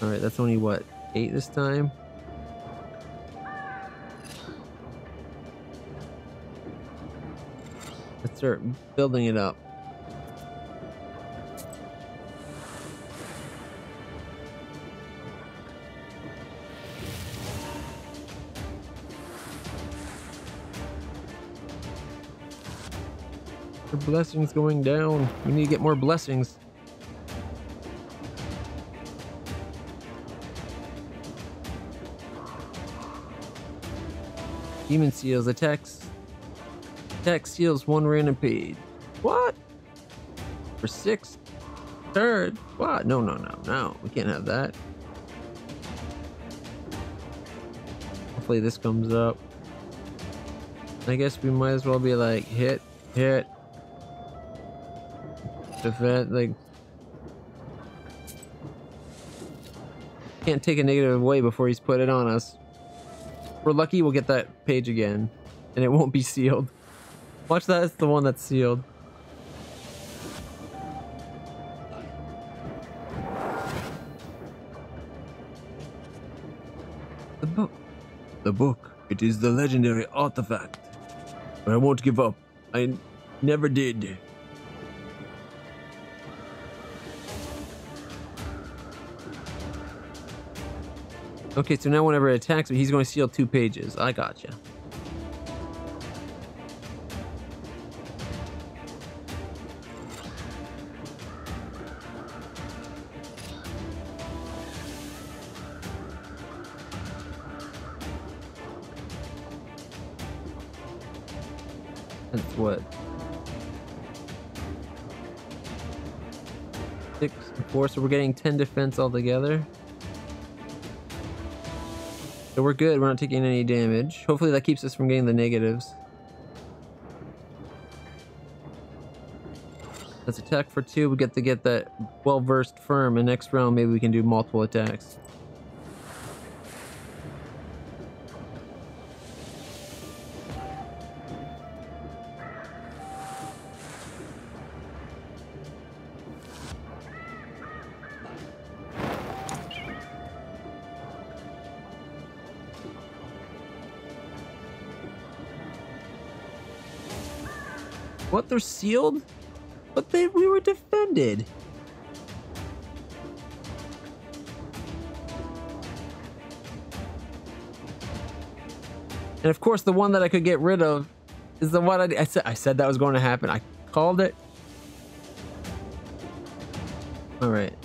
[SPEAKER 2] Alright, that's only what? 8 this time? Let's start building it up. The blessings going down. We need to get more blessings. Demon seals attacks. Attack seals 1 random page. What? For 6 third? What? No. We can't have that. Hopefully this comes up. I guess we might as well be like hit. Defend, like, can't take a negative away before he's put it on us. If we're lucky, we'll get that page again, and it won't be sealed. Watch that, it's the one that's sealed. The book.
[SPEAKER 1] The book. It is the legendary artifact. But I won't give up. I never did.
[SPEAKER 2] Okay, so now whenever it attacks me, he's going to seal 2 pages. I gotcha. That's what? 6 and 4, so we're getting 10 defense altogether. So we're good, we're not taking any damage. Hopefully that keeps us from getting the negatives. Let's attack for 2, we get to get that well-versed firm, and next round maybe we can do multiple attacks. What? They're sealed? But we were defended. And of course, the one that I could get rid of is the one I said that was going to happen. I called it. All right.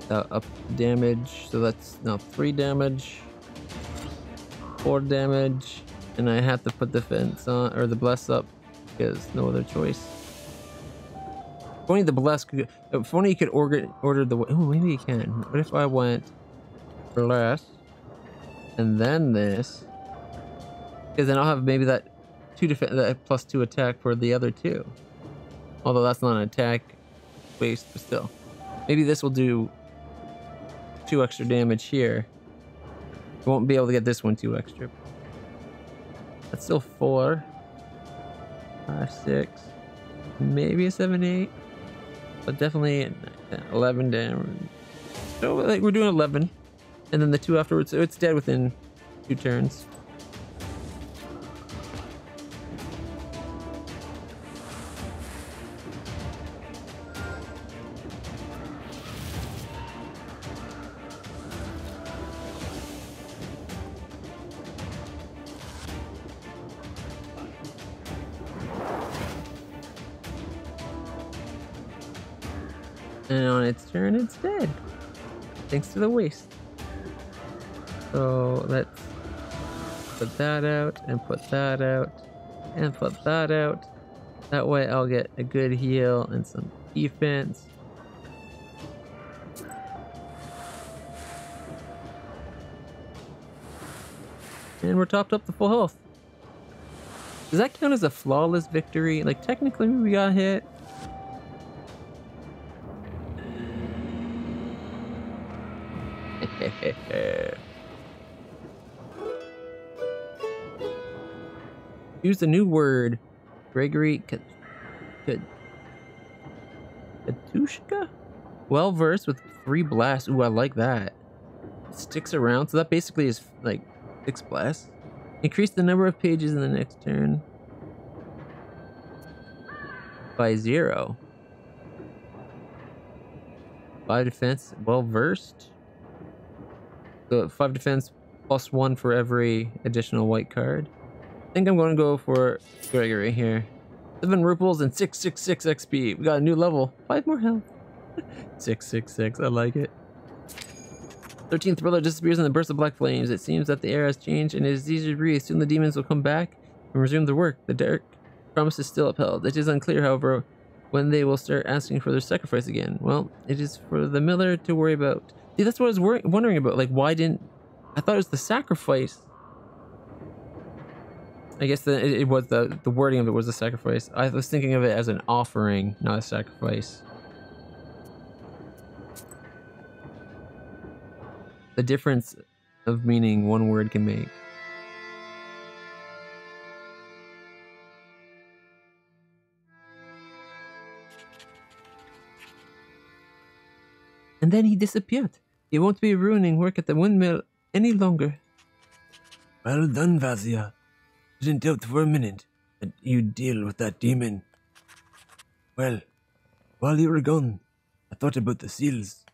[SPEAKER 2] Up damage. So that's now 3 damage, 4 damage. And I have to put the fence on, or the bless up, because no other choice. If only the bless could, if only you could order the, oh, maybe you can. What if I went bless, and then this? Because then I'll have maybe that that +2 attack for the other 2. Although that's not an attack waste, but still. Maybe this will do 2 extra damage here. I won't be able to get this one 2 extra. That's still 4, 5, 6, maybe a 7, 8, but definitely 11 damage. So like we're doing 11. and then the 2 afterwards, so it's dead within 2 turns. And on its turn, it's dead. Thanks to the waste. So let's put that out and put that out and put that out. That way I'll get a good heal and some defense. And we're topped up to full health. Does that count as a flawless victory? Like, technically we got hit. Use the new word. Gregory Katushka? Well versed with 3 blasts. Ooh, I like that. Sticks around. So that basically is like 6 blasts. Increase the number of pages in the next turn by 0. 5 defense. Well versed. So 5 defense plus 1 for every additional white card. I think I'm going to go for Gregory here. 7 ruples and 666 XP. We got a new level. 5 more health. 666. I like it. 13th brother disappears in the burst of black flames. It seems that the air has changed and it is easier to breathe. Soon the demons will come back and resume their work. The dark promise is still upheld. It is unclear, however, when they will start asking for their sacrifice again. Well, it is for the miller to worry about. See, that's what I was wondering about. Like, why didn't... I thought it was the sacrifice. I guess it was the wording of it was a sacrifice. I was thinking of it as an offering, not a sacrifice. The difference of meaning one word can make. And then he disappeared. He won't be ruining work at the windmill any longer.
[SPEAKER 1] Well done, Vazia. Didn't doubt for a minute that you'd deal with that demon. Well, while you were gone, I thought about the seals.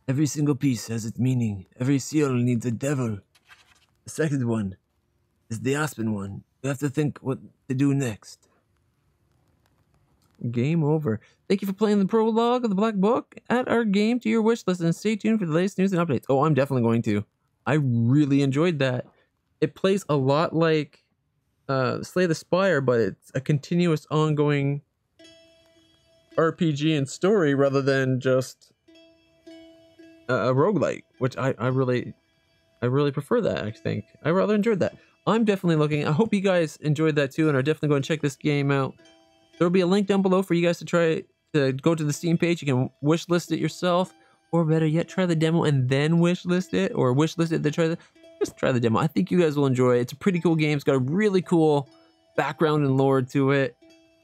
[SPEAKER 1] Every single piece has its meaning. Every seal needs a devil. The second one is the Aspen one. You have to think what to do next.
[SPEAKER 2] Game over. Thank you for playing the prologue of the Black Book. Add our game to your wish list and stay tuned for the latest news and updates. Oh, I'm definitely going to. I really enjoyed that. It plays a lot like Slay the Spire, but it's a continuous ongoing RPG and story rather than just a roguelike, which I really prefer that. I think I rather enjoyed that. I'm definitely looking. I hope you guys enjoyed that too and are definitely going to check this game out. There'll be a link down below for you guys to try to go to the Steam page. You can wish list it yourself, or better yet, try the demo and then wish list it, or wish list it then try the... Just try the demo. I think you guys will enjoy it. It's a pretty cool game. It's got a really cool background and lore to it.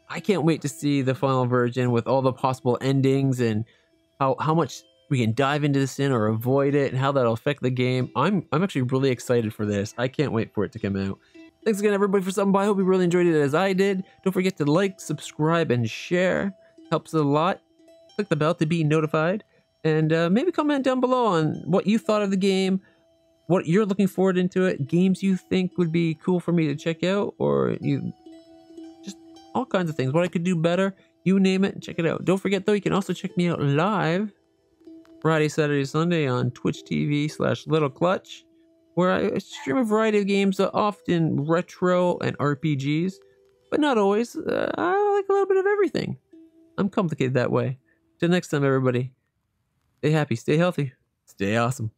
[SPEAKER 2] I can't wait to see the final version with all the possible endings and how much we can dive into the sin or avoid it and how that'll affect the game. I'm actually really excited for this. I can't wait for it to come out. Thanks again, everybody, for stopping by. I hope you really enjoyed it as I did. Don't forget to like, subscribe, and share. Helps a lot. Click the bell to be notified. And maybe comment down below on what you thought of the game, what you're looking forward into it, games you think would be cool for me to check out, or you just all kinds of things. What I could do better, you name it, check it out. Don't forget, though, you can also check me out live Friday, Saturday, Sunday on Twitch TV/LitlClutch, where I stream a variety of games, often retro and RPGs, but not always. I like a little bit of everything. I'm complicated that way. Till next time, everybody, stay happy, stay healthy, stay awesome.